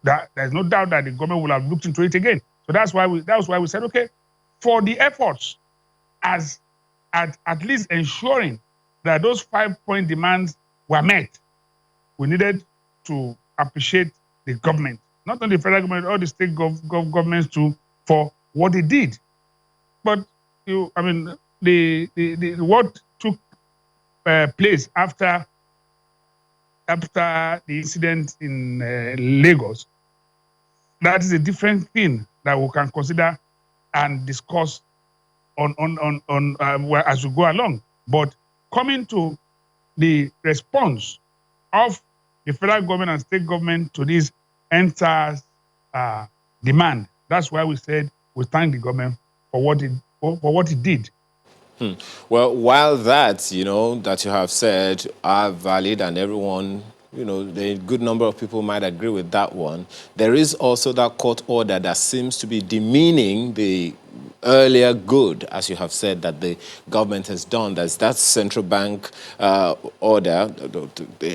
that there's no doubt that the government will have looked into it again. So that's why we said, okay, for the efforts at least ensuring that those 5-point demands were met, we needed to appreciate the government, not only the federal government, all the state governments too, for what they did. But what took place after the incident in Lagos, that is a different thing that we can consider and discuss on as we go along. But coming to the response of the federal government and state government to this entire demand, that's why we said we thank the government for what it did. Well, while that, that you have said are valid and everyone, a good number of people might agree with that one, there is also that court order that seems to be demeaning the earlier good, as you have said, that the government has done. That's that central bank order,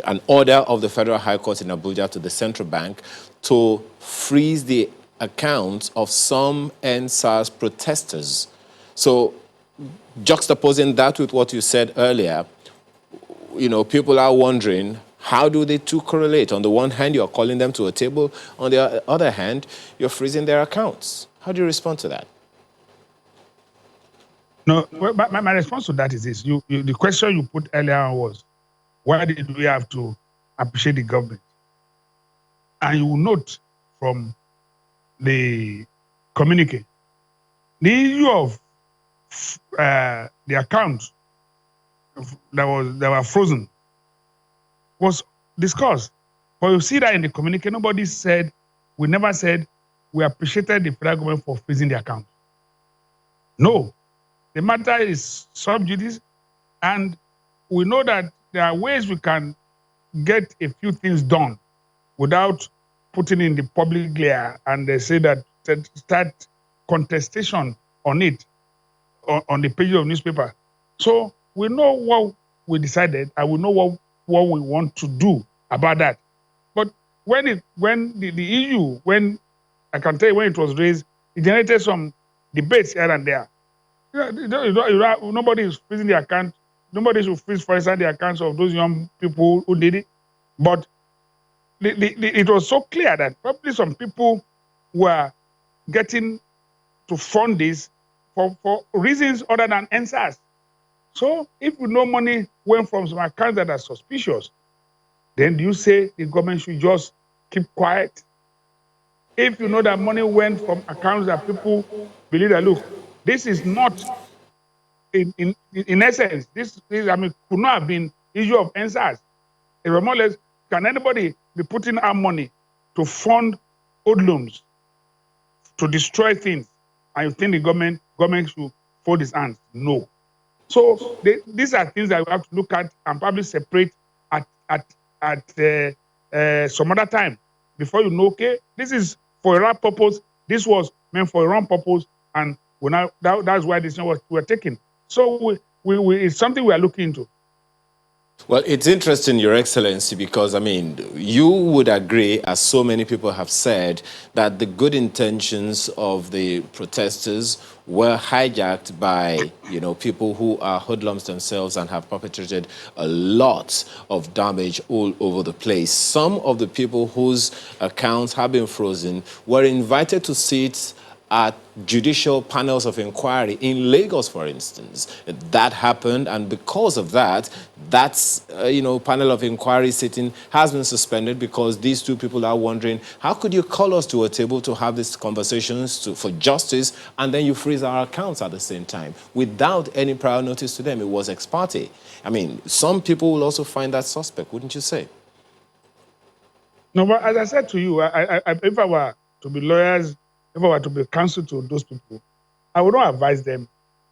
an order of the Federal High Court in Abuja to the central bank to freeze the accounts of some NSAS protesters. So, juxtaposing that with what you said earlier, people are wondering, how do the two correlate? On the one hand, you're calling them to a table. On the other hand, you're freezing their accounts. How do you respond to that? No, my response to that is this. The question you put earlier on was, why did we have to appreciate the government. And you will note from the communique, the issue of the accounts that were frozen was discussed. But you see that in the communique, we never said we appreciated the federal government for freezing the account. No, the matter is sub judice, and we know that there are ways we can get a few things done without putting in the public glare, and they say that start contestation on it on the pages of newspaper. So we know what we decided, and we know what we want to do about that. But when the issue, when I can tell you when it was raised, it generated some debates here and there. Nobody is freezing the account. Nobody should freeze, for instance, the accounts of those young people who did it. But it was so clear that probably some people were getting to fund this for reasons other than NSAS. So if you know money went from some accounts that are suspicious, then do you say the government should just keep quiet? If you know that money went from accounts that people believe that, look, this is not, in essence, this could not have been issue of NSAS. It was more or less, can anybody be putting our money to fund hoodlums, to destroy things, and you think the government should fold its hands? No. So these are things that we have to look at and probably separate at some other time before you know, okay, this is for a right purpose, this was meant for a wrong purpose, and that's why this was we're taking. So it's something we are looking into. Well, it's interesting, Your Excellency, because, I mean, you would agree, as so many people have said, that the good intentions of the protesters were hijacked by, people who are hoodlums themselves and have perpetrated a lot of damage all over the place. Some of the people whose accounts have been frozen were invited to sit at judicial panels of inquiry in Lagos, for instance. That happened, and because of that, panel of inquiry sitting has been suspended because these two people are wondering, how could you call us to a table to have these conversations for justice, and then you freeze our accounts at the same time without any prior notice to them? It was ex parte. I mean, some people will also find that suspect, wouldn't you say? No, but as I said to you, if I were to be lawyers, if I were to be counsel to those people, I would not advise them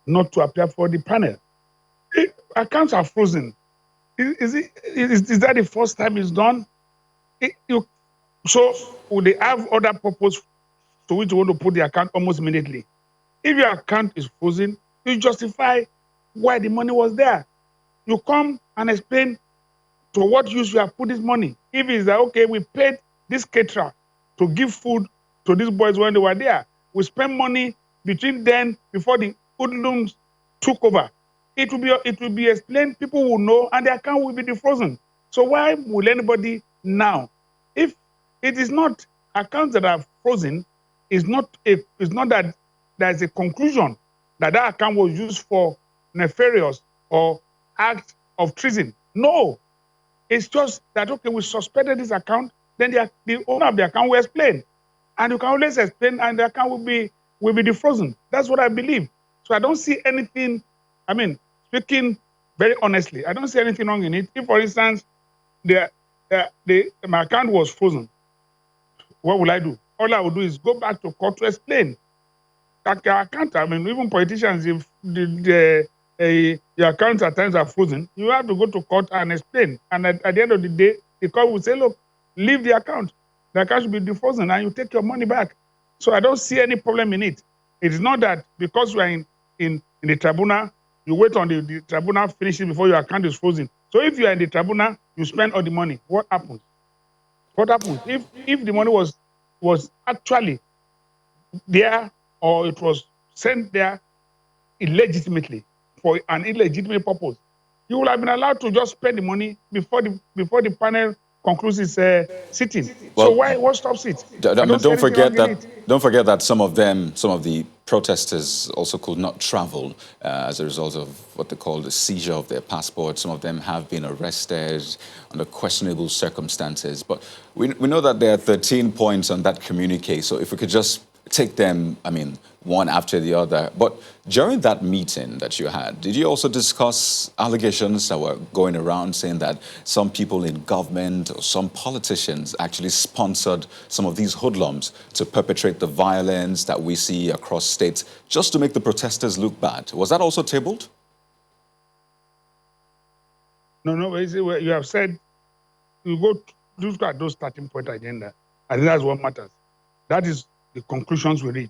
not to appear for the panel. Accounts are frozen. Is that the first time it's done? So would they have other purpose to which you want to put the account almost immediately? If your account is frozen, you justify why the money was there. You come and explain to what use you have put this money. If it's that, okay, we paid this caterer to give food to these boys when they were there. We spent money between then, before the hoodlums took over. It will be explained, people will know, and the account will be defrozen. So why will anybody now? If it is not accounts that are frozen, it's not that there's a conclusion that account was used for nefarious or act of treason. No. It's just that, okay, we suspended this account, then the owner of the account will explain. And you can always explain, and the account will be defrozen. That's what I believe. So I don't see anything, speaking very honestly, I don't see anything wrong in it. If, for instance, my account was frozen, what will I do? All I will do is go back to court to explain. I can't, even politicians, if your accounts at times are frozen, you have to go to court and explain. And at the end of the day, the court will say, look, leave the account. The account should be defrozen and you take your money back. So I don't see any problem in it. It is not that because you are in the tribunal, you wait on the tribunal finishes before your account is frozen. So if you are in the tribunal, you spend all the money. What happens? What happens? If the money was actually there, or it was sent there illegitimately for an illegitimate purpose, you would have been allowed to just spend the money before the panel conclusive sitting. Well, So what stops it? I Don't don't see anything wrong forget in that. it. Don't forget that some of the protesters also could not travel as a result of what they call the seizure of their passports. Some of them have been arrested under questionable circumstances. But we know that there are 13 points on that communique. So if we could just take them, I mean, one after the other. But during that meeting that you had, did you also discuss allegations that were going around saying that some people in government or some politicians actually sponsored some of these hoodlums to perpetrate the violence that we see across states just to make the protesters look bad? Was that also tabled? No, you have said you go look at those starting point agenda. I think that's what matters. That is the conclusions we reach.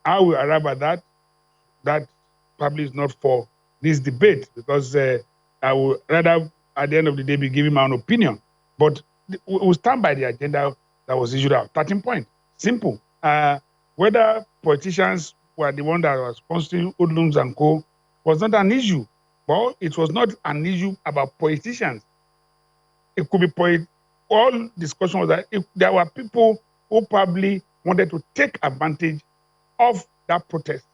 How we arrive at that probably is not for this debate, because I would rather at the end of the day be giving my own opinion. But we'll stand by the agenda that was issued out. Starting point, simple. Whether politicians were the one that was sponsoring hoodlums and co was not an issue. But it was not an issue about politicians. It could be all discussion was that if there were people who probably wanted to take advantage of that protest.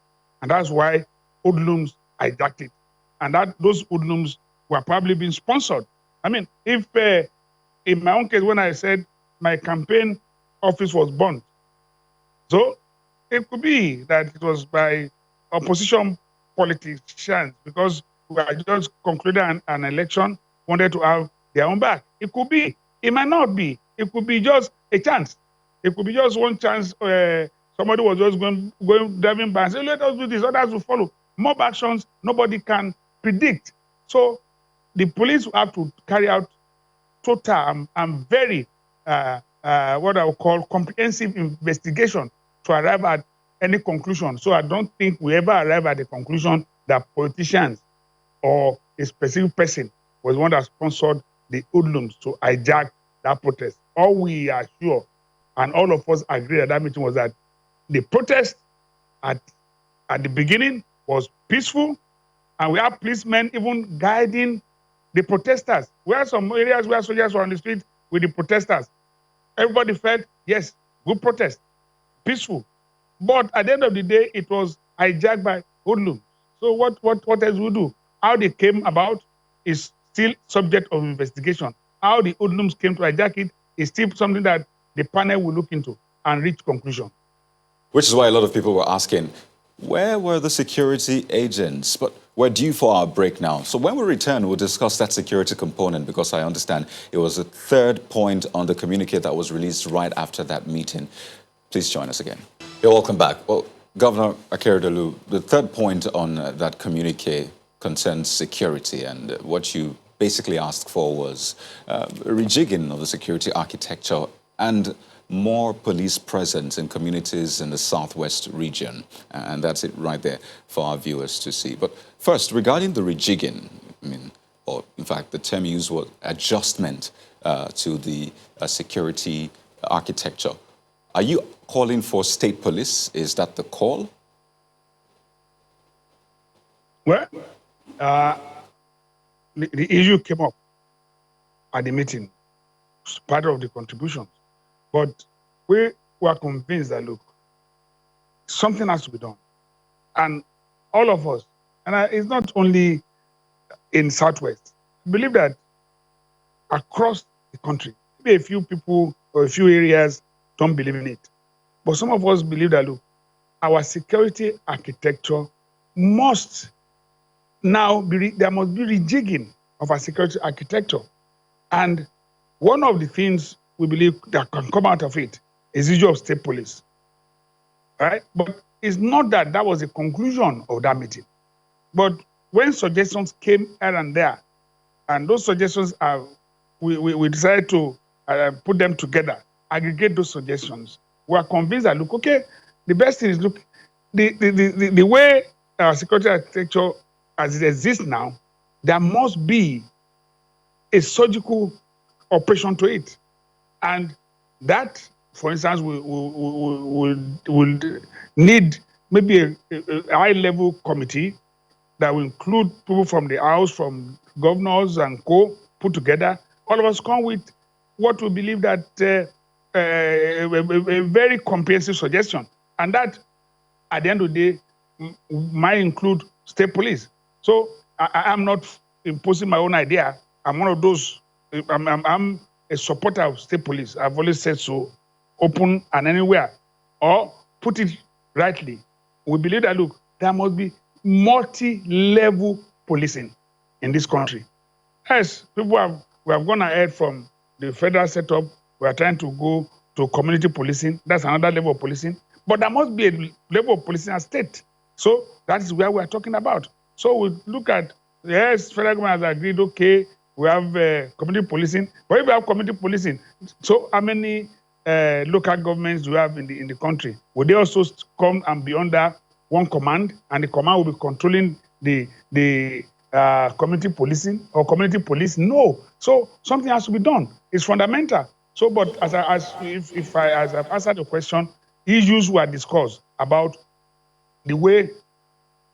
And that's why hoodlums hijacked it. And that those hoodlums were probably being sponsored. I mean, if in my own case, when I said my campaign office was burned, so it could be that it was by opposition politicians, because we had just concluded an election, wanted to have their own back. It could be. It might not be. It could be just a chance. It could be just one chance. Somebody was just going driving by and say, let us do this, others will follow. Mob actions, nobody can predict. So the police have to carry out total and very, what I would call comprehensive investigation to arrive at any conclusion. So I don't think we ever arrive at the conclusion that politicians or a specific person was one that sponsored the hoodlums to hijack that protest. All we are sure, and all of us agree at that meeting, was that the protest at the beginning was peaceful, and we have policemen even guiding the protesters. We have some areas where soldiers were on the street with the protesters. Everybody felt, yes, good protest, peaceful. But at the end of the day, it was hijacked by hoodlums. So what else we do? How they came about is still subject of investigation. How the hoodlums came to hijack it is still something that the panel will look into and reach conclusion. Which is why a lot of people were asking, where were the security agents? But we're due for our break now. So when we return, we'll discuss that security component, because I understand it was the third point on the communique that was released right after that meeting. Please join us again. You're welcome back. Well, Governor Akeredolu, the third point on that communique concerns security, and what you basically asked for was rejigging of the security architecture and more police presence in communities in the southwest region. And that's it right there for our viewers to see. But first, regarding the rejigging, I mean, or in fact, the term used was adjustment to the security architecture. Are you calling for state police? Is that the call? Well, the issue came up at the meeting. It's part of the contributions. But we were convinced that, look, something has to be done. And all of us, and it's not only in Southwest, I believe that across the country, maybe a few people or a few areas don't believe in it. But some of us believe that, look, our security architecture must now be, there must be rejigging of our security architecture. And one of the things we believe that can come out of it is the issue of state police, right? But it's not that that was the conclusion of that meeting. But when suggestions came here and there, and those suggestions are, we decided to put them together, aggregate those suggestions. We are convinced that, look, okay, the best thing is, look, the way our security architecture as it exists now, there must be a surgical operation to it. And that, for instance, will need maybe a high-level committee that will include people from the House, from governors and co, put together. All of us come with what we believe that a very comprehensive suggestion, and that at the end of the day might include state police. So I'm not imposing my own idea. I'm one of those. I'm a supporter of state police. I've always said so, open and anywhere. Or put it rightly, we believe that look, there must be multi-level policing in this country. Yes, we have gone ahead from the federal setup. We are trying to go to community policing. That's another level of policing. But there must be a level of policing at state. So that is where we are talking about. So we look at, yes, federal government has agreed, okay, we have community policing. But if we have community policing, so how many local governments do we have in the country? Will they also come and be under one command, and the command will be controlling the community policing or community police? No. So something has to be done. It's fundamental. So, but as I've answered the question, issues were discussed about the way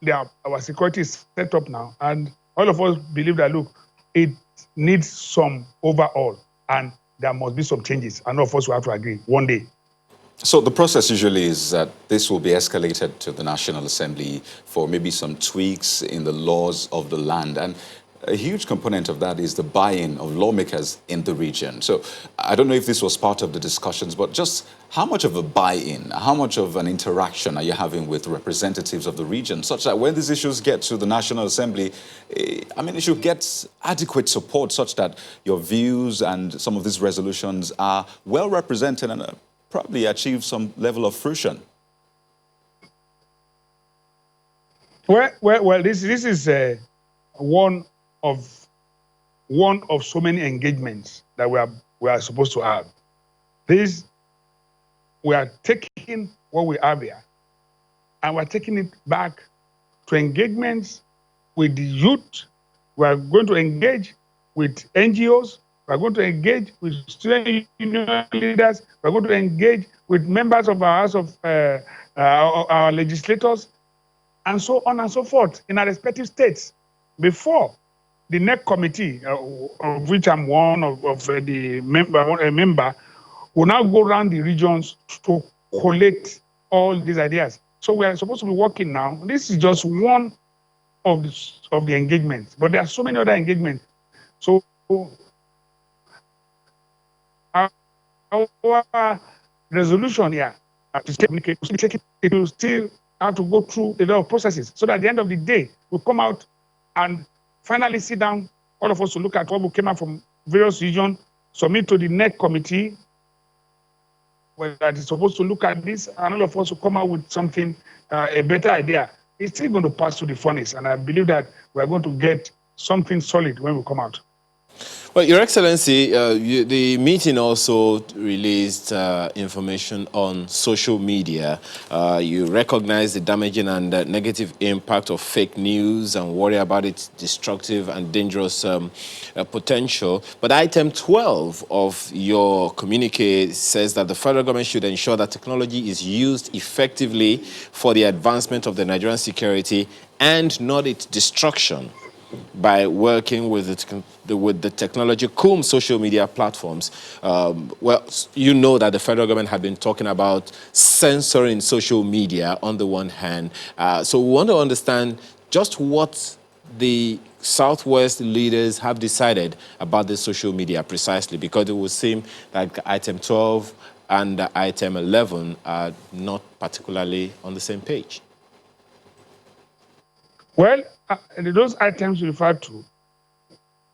our security is set up now, and all of us believe that look, it needs some overhaul, and there must be some changes, and all of us will have to agree one day. So the process usually is that this will be escalated to the National Assembly for maybe some tweaks in the laws of the land. And a huge component of that is the buy-in of lawmakers in the region. So I don't know if this was part of the discussions, but just how much of a buy-in, how much of an interaction are you having with representatives of the region, such that when these issues get to the National Assembly, I mean, it should get adequate support such that your views and some of these resolutions are well represented and probably achieve some level of fruition? Well, this is one of so many engagements that we are supposed to have. We are taking what we have here, and we're taking it back to engagements with the youth. We are going to engage with NGOs. We're going to engage with student union leaders. We're going to engage with members of our House of our legislators, and so on and so forth in our respective states. Before the NEC committee, of which I'm one of the member, will now go around the regions to collect all these ideas. So we are supposed to be working now. This is just one of the engagements, but there are so many other engagements. So our resolution here it will still have to go through a lot of processes, so that at the end of the day, we'll come out and finally sit down, all of us, to look at what we came out from various regions, submit to the NEC committee, that is supposed to look at this, and all of us will come out with something, a better idea. It's still going to pass through the furnace, and I believe that we're going to get something solid when we come out. Well, Your Excellency, the meeting also released information on social media. You recognize the damaging and negative impact of fake news and worry about its destructive and dangerous potential. But item 12 of your communique says that the federal government should ensure that technology is used effectively for the advancement of the Nigerian security and not its destruction, by working with the technology cum social media platforms. Well, you know that the federal government had been talking about censoring social media on the one hand. So we want to understand just what the Southwest leaders have decided about the social media precisely, because it would seem like item 12 and item 11 are not particularly on the same page. Well, those items you referred to,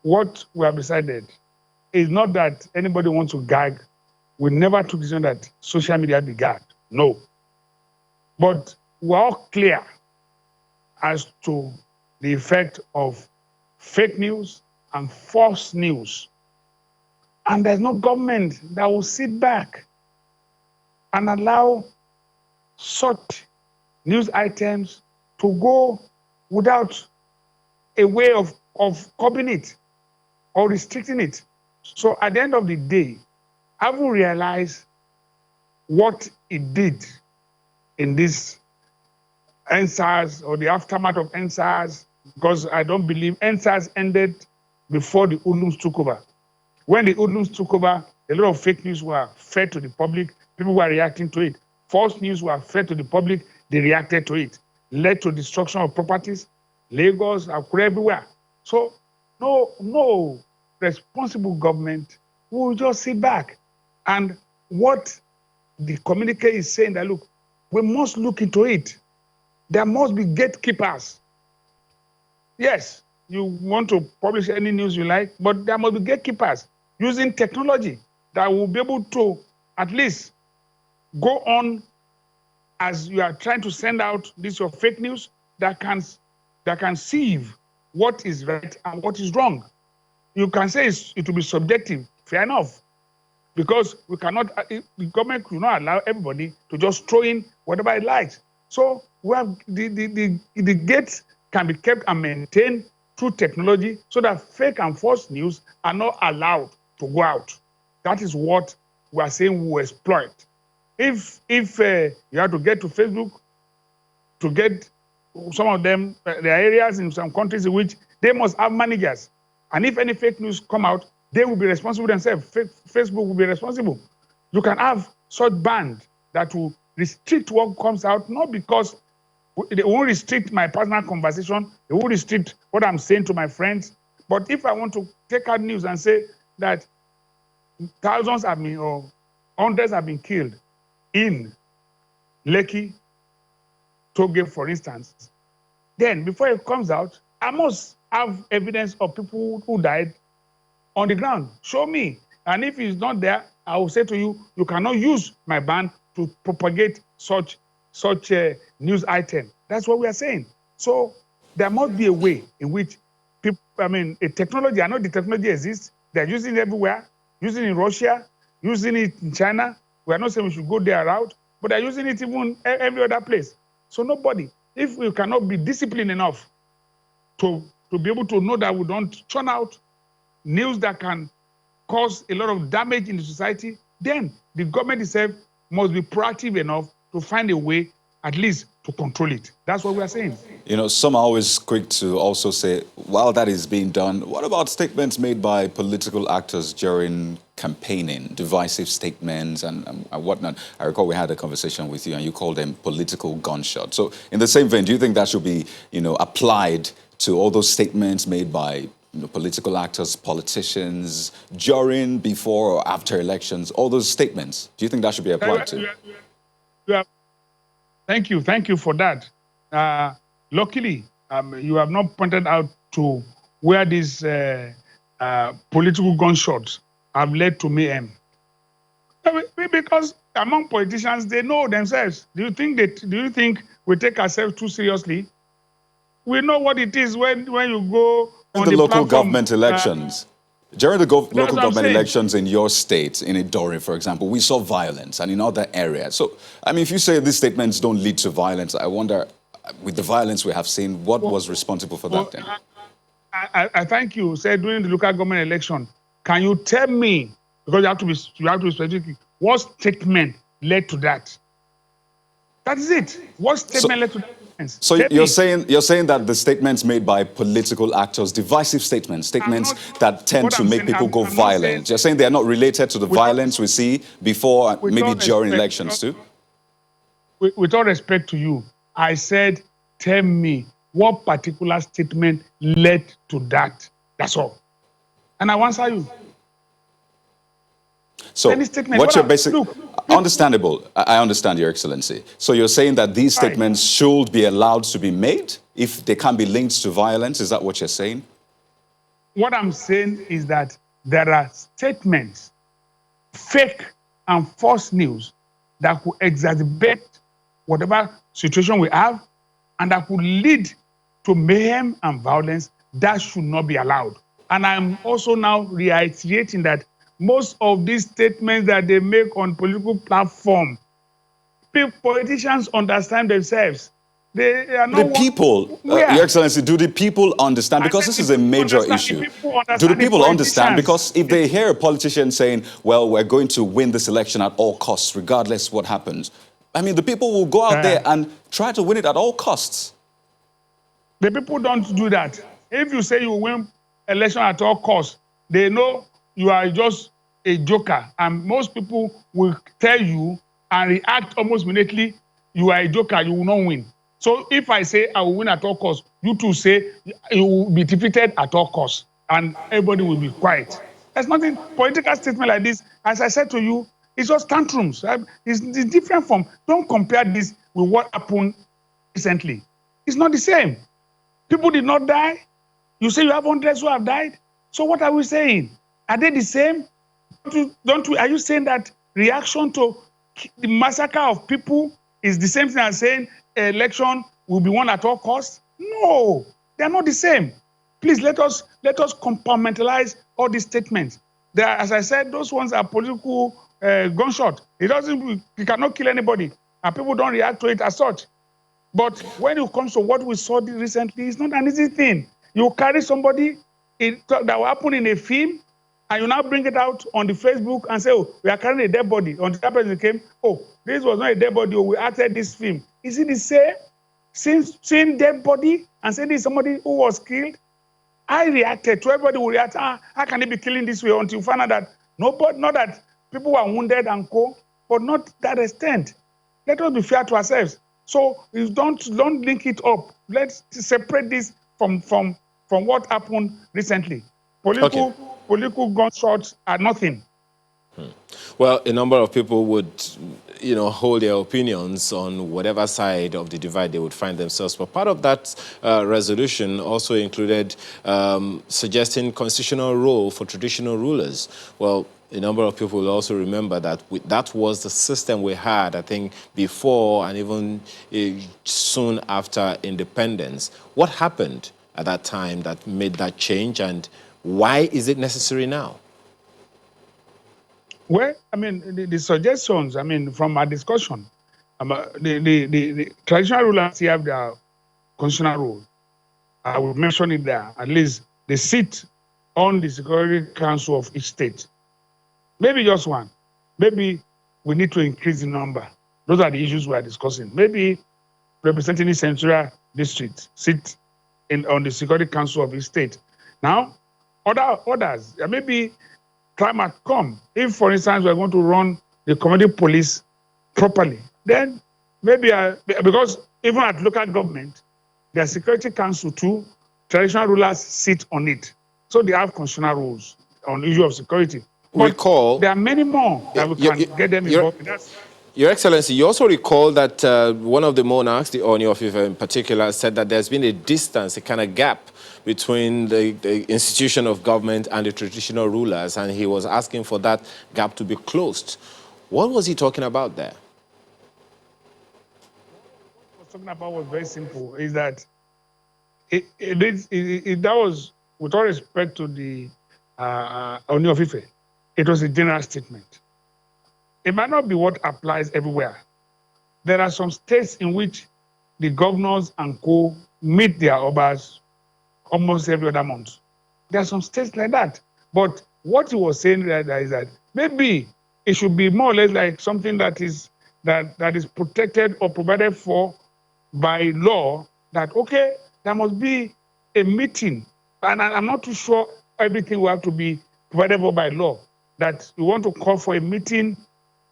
what we have decided is not that anybody wants to gag. We never took the decision that social media be gagged. No. But we're all clear as to the effect of fake news and false news. And there's no government that will sit back and allow such news items to go without a way of curbing it or restricting it. So at the end of the day, having realized what it did in this NSAS or the aftermath of NSAS, because I don't believe NSAS ended before the Ulums took over. When the hoodlums took over, a lot of fake news were fed to the public. People were reacting to it. False news were fed to the public. They reacted to it. Led to destruction of properties. Lagos, Akure, everywhere. So no responsible government will just sit back. And what the communique is saying that, look, we must look into it. There must be gatekeepers. Yes, you want to publish any news you like, but there must be gatekeepers using technology that will be able to at least go on as you are trying to send out this your fake news that can sieve what is right and what is wrong. You can say it will be subjective, fair enough, because we cannot, the government will not allow everybody to just throw in whatever it likes. So we have the gates can be kept and maintained through technology so that fake and false news are not allowed to go out. That is what we are saying we will exploit. If you have to get to Facebook to get some of them, there are areas in some countries in which they must have managers. And if any fake news come out, they will be responsible themselves. Facebook will be responsible. You can have such band that will restrict what comes out, not because they won't restrict my personal conversation, they won't restrict what I'm saying to my friends. But if I want to take out news and say that thousands have been or hundreds have been killed in Lekki, Toge, for instance, then before it comes out, I must have evidence of people who died on the ground. Show me. And if it's not there, I will say to you, you cannot use my band to propagate such a news item. That's what we are saying. So there must be a way in which people, a technology, I know the technology exists. They're using it everywhere, using it in Russia, using it in China. We are not saying we should go there route, but they're using it even every other place. So nobody, if we cannot be disciplined enough to be able to know that we don't churn out news that can cause a lot of damage in the society, then the government itself must be proactive enough to find a way at least to control it. That's what we are saying. You know, some are always quick to also say, while that is being done, what about statements made by political actors during campaigning, divisive statements and whatnot? I recall we had a conversation with you and you called them political gunshots. So in the same vein, do you think that should be, applied to all those statements made by political actors, politicians, during, before or after elections, all those statements? Do you think that should be applied to? Thank you for that. Luckily, you have not pointed out to where these political gunshots have led to mayhem. Because among politicians, they know themselves. Do you think we take ourselves too seriously? We know what it is when you go on the local platform, government elections. During the local government elections in your state, in Idorin, for example, we saw violence, and in other areas. So, if you say these statements don't lead to violence, I wonder, with the violence we have seen, what was responsible for that then? I thank you. Said during the local government election, can you tell me, because you have to be specific, what statement led to that? That is it. What statement led to that? So you're saying that the statements made by political actors, divisive statements that tend to make people go violent, you're saying they're not related to the violence we see before, maybe during elections too? With all respect to you, I said, tell me what particular statement led to that. That's all. And I answer you. So what's your basic... Understandable. I understand, Your Excellency. So you're saying that these statements should be allowed to be made if they can be linked to violence? Is that what you're saying? What I'm saying is that there are statements, fake and false news, that could exacerbate whatever situation we have and that could lead to mayhem and violence. That should not be allowed. And I'm also now reiterating that most of these statements that they make on political platform, politicians understand themselves. They are not the people, Your Excellency, do the people understand? Because this is a major issue. Do the people understand? Because if they hear a politician saying, well, we're going to win this election at all costs, regardless what happens, the people will go out there and try to win it at all costs. The people don't do that. If you say you win election at all costs, they know you are just a joker, and most people will tell you and react almost immediately, you are a joker, you will not win. So if I say I will win at all costs, you too say you will be defeated at all costs, and everybody will be quiet. There's nothing, political statement like this, as I said to you, it's just tantrums. It's different from, don't compare this with what happened recently. It's not the same. People did not die. You say you have hundreds who have died. So what are we saying? Are they the same? Are you saying that reaction to the massacre of people is the same thing as saying election will be won at all costs? No, they are not the same. Please let us compartmentalize all these statements. There, as I said, those ones are political gunshot. It cannot kill anybody, and people don't react to it as such. But when it comes to what we saw recently, it's not an easy thing. You carry somebody that will happen in a film, and you now bring it out on the Facebook and say, oh, we are carrying a dead body. Until that person came, oh, this was not a dead body, we acted this film. Is it the same? Seeing dead body and saying this is somebody who was killed? I reacted to everybody will react, how can they be killing this way, until you find out that nobody, not that people were wounded and co, but not that extent. Let us be fair to ourselves. So you don't link it up. Let's separate this from what happened recently. Political gunshots are nothing. Well, a number of people would, hold their opinions on whatever side of the divide they would find themselves. But part of that resolution also included suggesting constitutional role for traditional rulers. Well, a number of people will also remember that that was the system we had, I think, before and even soon after independence. What happened at that time that made that change, and why is it necessary now? Well, I mean, the suggestions, I mean, from our discussion, the traditional rulers have their constitutional role. I will mention it there. At least they sit on the Security Council of each state. Maybe just one. Maybe we need to increase the number. Those are the issues we are discussing. Maybe representing the Central District sit on the Security Council of each state. Now, others, maybe time has come. If, for instance, we're going to run the community police properly, then maybe, because even at local government, their Security Council too, traditional rulers sit on it. So they have constitutional rules on the issue of security. But there are many more that we can get them involved in. Your Excellency, you also recall that one of the monarchs, the Ooni of Ife in particular, said that there's been a distance, a kind of gap between the institution of government and the traditional rulers, and he was asking for that gap to be closed. What was he talking about there? What he was talking about was very simple, is that that was, with all respect to the Ooni of Ife, it was a general statement. It might not be what applies everywhere. There are some states in which the governors and co meet their obas almost every other month. There are some states like that. But what he was saying is that maybe it should be more or less like something that is protected or provided for by law, that, okay, there must be a meeting. And I'm not too sure everything will have to be provided for by law, that you want to call for a meeting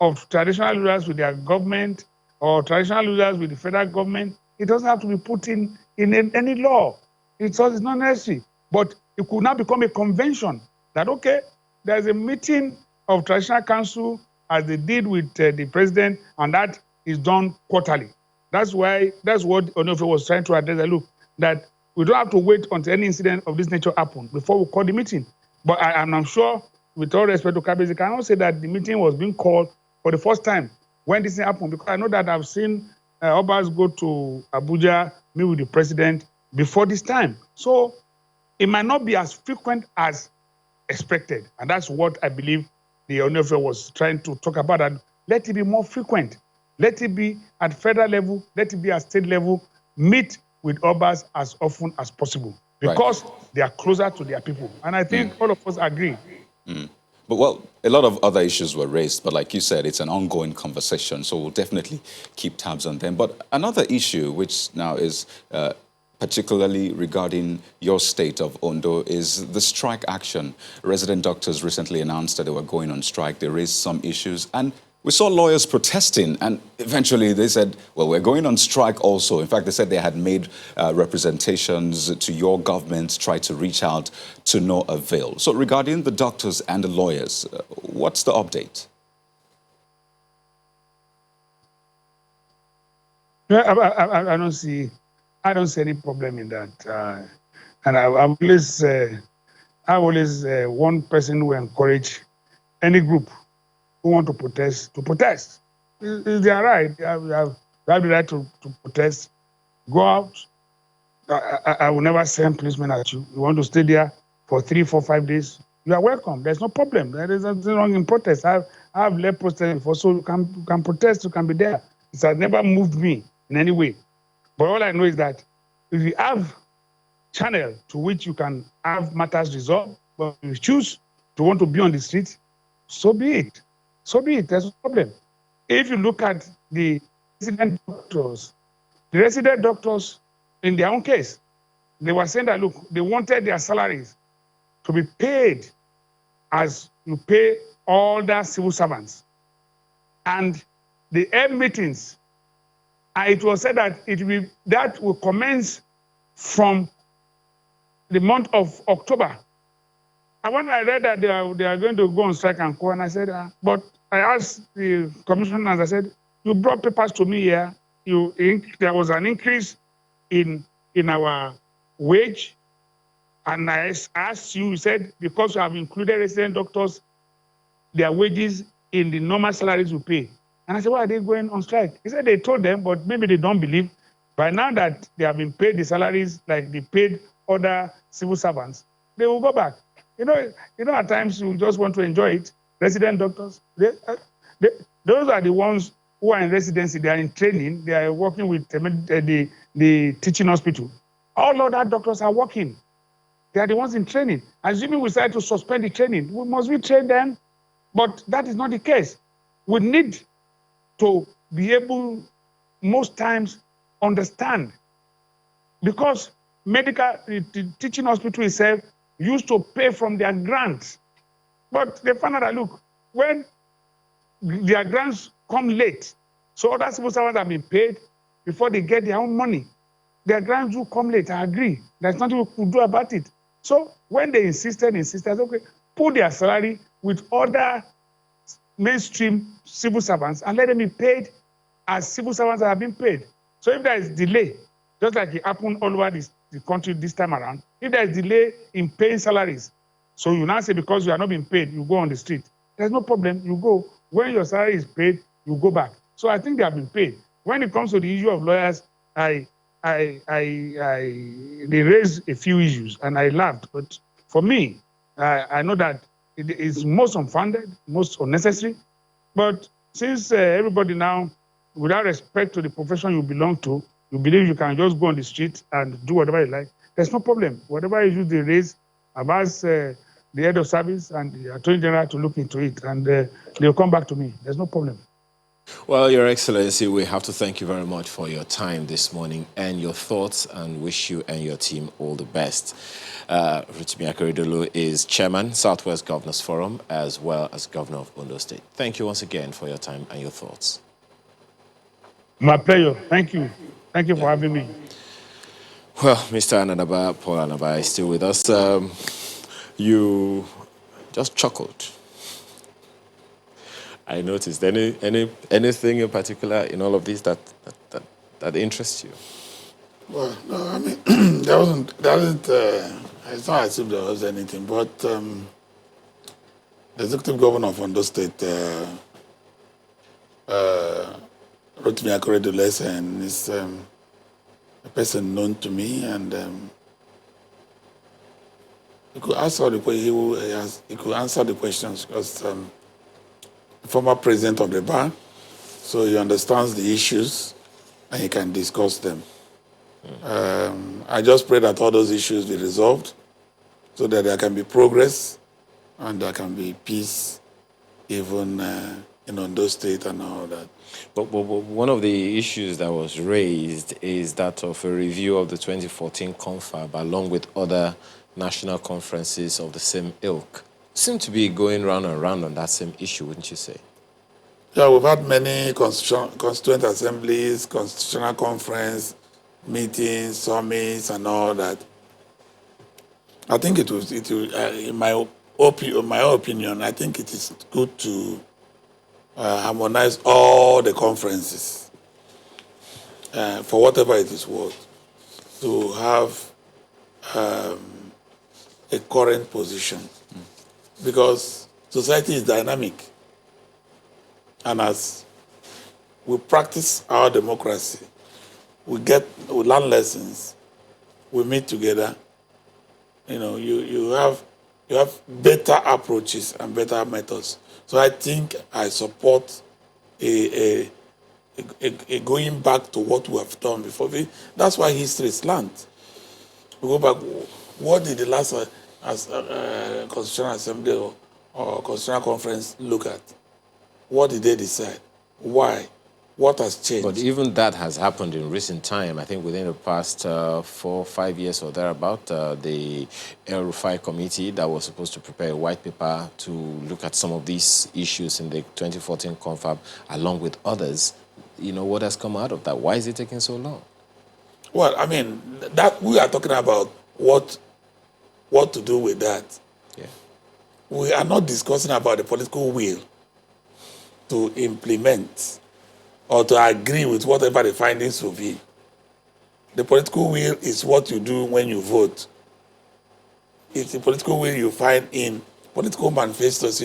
of traditional rulers with their government or traditional rulers with the federal government. It doesn't have to be put in any law. It's not necessary. But it could now become a convention that, okay, there's a meeting of traditional council as they did with the president, and that is done quarterly. That's what Ooni of Ife was trying to address. Look, that we don't have to wait until any incident of this nature happen before we call the meeting. But I'm sure, with all respect to Kabezi, I cannot say that the meeting was being called for the first time when this thing happened, because I know that I've seen Obas go to Abuja, meet with the president before this time. So it might not be as frequent as expected. And that's what I believe the Ooni of Ife was trying to talk about. And let it be more frequent. Let it be at federal level, let it be at state level. Meet with Obas as often as possible, because they are closer to their people. And I think all of us agree. But, well, a lot of other issues were raised, but like you said, it's an ongoing conversation, so we'll definitely keep tabs on them. But another issue, which now is particularly regarding your state of Ondo, is the strike action. Resident doctors recently announced that they were going on strike. They raised some issues, and we saw lawyers protesting, and eventually they said, well, we're going on strike also. In fact, they said they had made representations to your government, tried to reach out to no avail. So regarding the doctors and the lawyers, what's the update? I don't see any problem in that. And I always one person who encourage any group who want to protest. They are right. They have the right to protest. Go out. I will never send policemen at you. You want to stay there for 3, 4, 5 days? You are welcome. There's no problem. There is nothing wrong in protest. I have led protest before, so you can protest. You can be there. It has never moved me in any way. But all I know is that if you have channel to which you can have matters resolved, but if you choose to want to be on the street, so be it. So be it. There's no problem. If you look at the resident doctors in their own case, they were saying that, look, they wanted their salaries to be paid as you pay all the civil servants. And the end meetings, it was said that that will commence from the month of October. And when I read that they are going to go on strike and call, and I said, but I asked the commissioners, I said, you brought papers to me here. There was an increase in our wage, and I asked you said, because you have included resident doctors, their wages in the normal salaries we pay. And I said, why are they going on strike? He said they told them, but maybe they don't believe. By now that they have been paid the salaries like they paid other civil servants, they will go back. You know, at times you just want to enjoy it. Resident doctors, those are the ones who are in residency. They are in training. They are working with the teaching hospital. All other doctors are working. They are the ones in training. Assuming we decide to suspend the training, must we train them? But that is not the case. We need to be able, most times, understand. Because the teaching hospital itself used to pay from their grants. But they found out that, look, when their grants come late, so other civil servants have been paid before they get their own money. Their grants do come late, I agree. There's nothing we could do about it. So when they insisted, okay, put their salary with other mainstream civil servants and let them be paid as civil servants have been paid. So if there is delay, just like it happened all over the country this time around, if there is delay in paying salaries, so you now say because you are not being paid, you go on the street. There's no problem, you go. When your salary is paid, you go back. So I think they have been paid. When it comes to the issue of lawyers, they raised a few issues and I laughed. But for me, I know that it is most unfounded, most unnecessary. But since everybody now, without respect to the profession you belong to, you believe you can just go on the street and do whatever you like, there's no problem. Whatever issues they raise, I've asked the head of service and the Attorney General to look into it, and they'll come back to me. There's no problem. Well, Your Excellency, we have to thank you very much for your time this morning and your thoughts, and wish you and your team all the best. Rotimi Akeredolu is Chairman, Southwest Governors Forum, as well as Governor of Ondo State. Thank you once again for your time and your thoughts. My pleasure. Thank you. Thank you for having me. Well, Mr. Anadaba, Paul Anaba is still with us. You just chuckled. I noticed. Anything in particular in all of this that interests you? Well, no, I mean, it's not as if there was anything, but the executive governor of Ondo State, Rotimi Akeredolu, and is a person known to me, and he could answer the questions because former president of the bar, so he understands the issues and he can discuss them. I just pray that all those issues be resolved so that there can be progress and there can be peace even in Ondo State and all that. But one of the issues that was raised is that of a review of the 2014 confab along with other national conferences of the same ilk. Seem to be going round and round on that same issue, wouldn't you say? Yeah, we've had many constituent assemblies, constitutional conference, meetings, summits, and all that. I think it will in my opinion, I think it is good to harmonize all the conferences for whatever it is worth, to have a current position, because society is dynamic, and as we practice our democracy, we learn lessons, we meet together. You have better approaches and better methods. So I think I support a going back to what we have done before. That's why history is learned. We go back. What did the last Constitutional Assembly or Constitutional Conference look at? What did they decide? Why? What has changed? But even that has happened in recent time. I think within the past 4 or 5 years or thereabout, the El Rufai committee that was supposed to prepare a white paper to look at some of these issues in the 2014 confab, along with others, what has come out of that? Why is it taking so long? Well, I mean, that we are talking about what to do with that. Yeah. We are not discussing about the political will to implement or to agree with whatever the findings will be. The political will is what you do when you vote. It's the political will you find in political manifestos.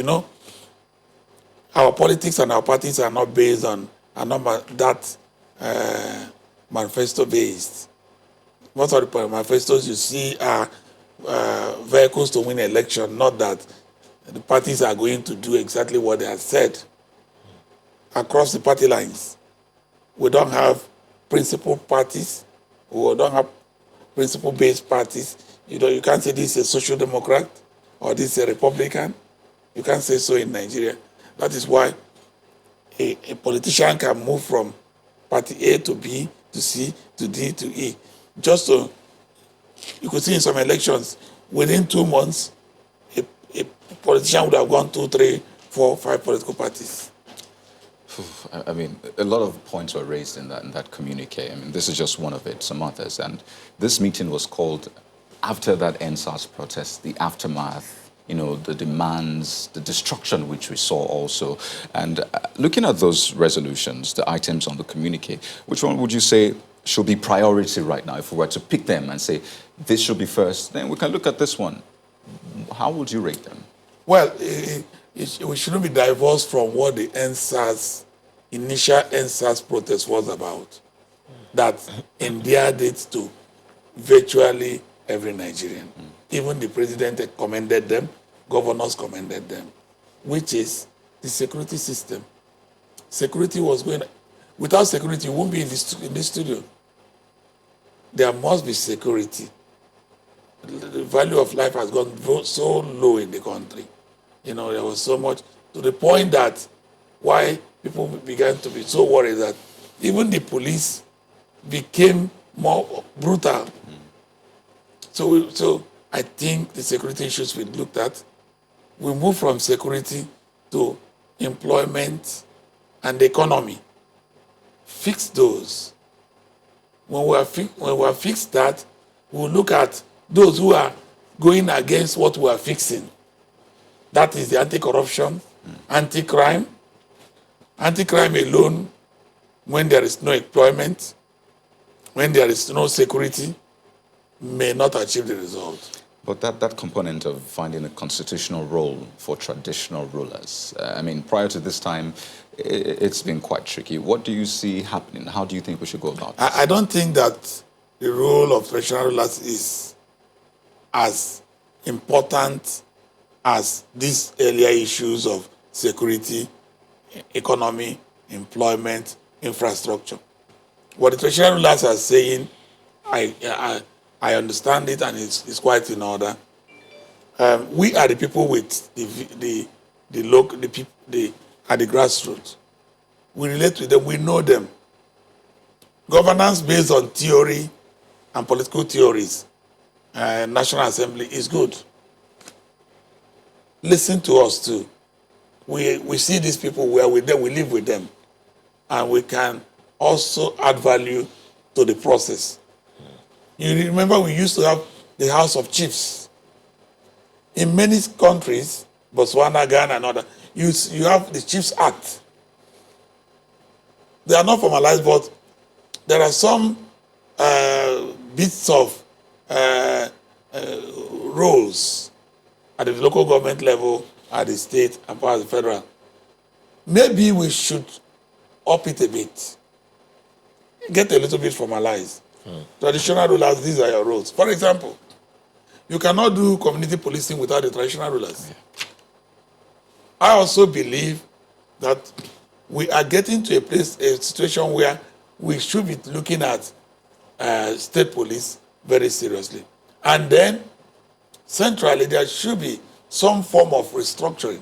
Our politics and our parties are not based on that manifesto based. Most of the manifestos you see are vehicles to win election, not that the parties are going to do exactly what they have said. Across the party lines, we don't have principal parties, we don't have principle-based parties. You can't say this is a social democrat or this is a Republican. You can't say so in Nigeria. That is why a politician can move from party A to B to C to D to E. Just so you could see in some elections, within 2 months, a politician would have gone 2, 3, 4, 5 political parties. I mean, a lot of points were raised in that communique. I mean, this is just one of it, some others. And this meeting was called after that NSAS protest, the aftermath, the demands, the destruction which we saw also. And looking at those resolutions, the items on the communique, which one would you say should be priority right now? If we were to pick them and say, this should be first, then we can look at this one. How would you rate them? Well, we shouldn't be divorced from what the initial NSAS protest was about. That endeared it to virtually every Nigerian. Even the president commended them, governors commended them, which is the security system. Security was going. Without security, you won't be in this studio. There must be security. The value of life has gone so low in the country. There was so much, to the point that why people began to be so worried that even the police became more brutal. So I think the security issues we looked at. We moved from security to employment and the economy. Fix those. When we have fixed that, we'll look at those who are going against what we are fixing. That is the anti-corruption, anti-crime. Anti-crime alone, when there is no employment, when there is no security, may not achieve the result. But that component of finding a constitutional role for traditional rulers, I mean, prior to this time, it's been quite tricky. What do you see happening? How do you think we should go about this? I don't think that the role of traditional rulers is as important as these earlier issues of security, economy, employment, infrastructure. What the traditional rulers are saying, I understand it, and it's quite in order. We are the people with the at the grassroots. We relate with them, we know them. Governance based on theory and political theories, National Assembly is good. Listen to us too. We see these people, we are with them, we live with them. And we can also add value to the process. You remember we used to have the House of Chiefs. In many countries, Botswana, Ghana, and other, you have the Chiefs Act. They are not formalized, but there are some bits of roles at the local government level, at the state, and part of the federal. Maybe we should up it a bit. Get a little bit formalized. Traditional rulers, these are your roles. For example, you cannot do community policing without the traditional rulers. I also believe that we are getting to a situation where we should be looking at state police very seriously. And then, centrally, there should be some form of restructuring.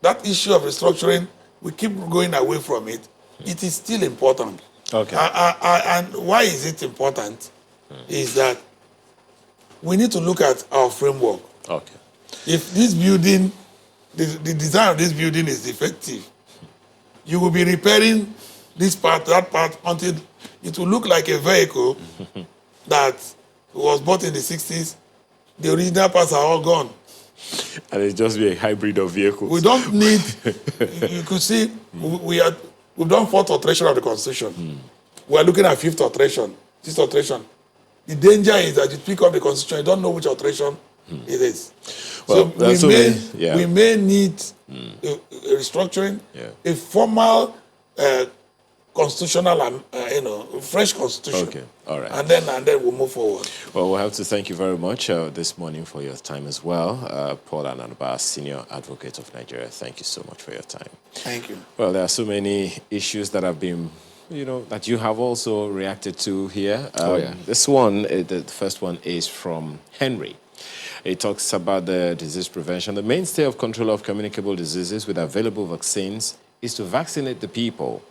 That issue of restructuring, we keep going away from it. It is still important. Okay. And why is it important? Is that we need to look at our framework. Okay. If this building, the design of this building is defective, you will be repairing this part, that part, until it will look like a vehicle that was bought in the 60s. The original parts are all gone. And it's just be a hybrid of vehicles. We don't need, you could see, we've done 4th alteration of the Constitution. We are looking at 5th alteration, 6th alteration. The danger is that you pick up the Constitution, you don't know which alteration it is. Well, so we may need a restructuring, a formal constitutional, fresh constitution. Okay, all right. And then we'll move forward. Well, we'll have to thank you very much this morning for your time as well. Paul Ananaba, Senior Advocate of Nigeria, thank you so much for your time. Thank you. Well, there are so many issues that have been, that you have also reacted to here. This one, the first one is from Henry. It talks about the disease prevention. The mainstay of control of communicable diseases with available vaccines is to vaccinate the people.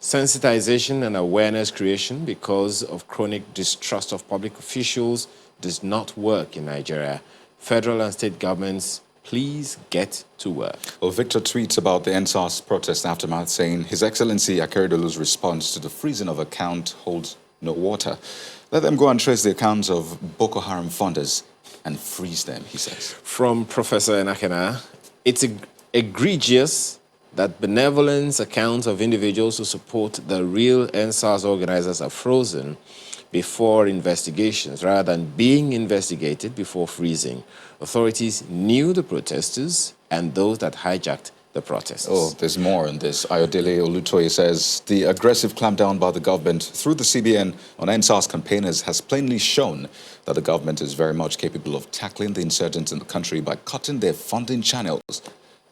Sensitization and awareness creation because of chronic distrust of public officials does not work in Nigeria. Federal and state governments, please get to work. Well, Victor tweets about the NSAS protest aftermath, saying, His Excellency Akeredolu's response to the freezing of account holds no water. Let them go and trace the accounts of Boko Haram funders and freeze them, he says. From Professor Enakena, it's egregious that benevolence accounts of individuals who support the real NSAS organizers are frozen before investigations rather than being investigated before freezing. Authorities knew the protesters and those that hijacked the protests. Oh, there's more on this. Ayodele Olutoye says the aggressive clampdown by the government through the CBN on NSAS campaigners has plainly shown that the government is very much capable of tackling the insurgents in the country by cutting their funding channels.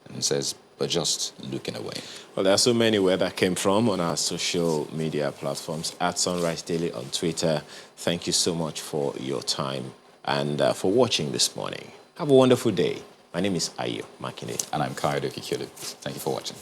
And he says, but just looking away. Well, there are so many where that came from on our social media platforms at Sunrise Daily on Twitter. Thank you so much for your time and for watching this morning. Have a wonderful day. My name is Ayo Makinde. And I'm Kayode Kikili. Thank you for watching.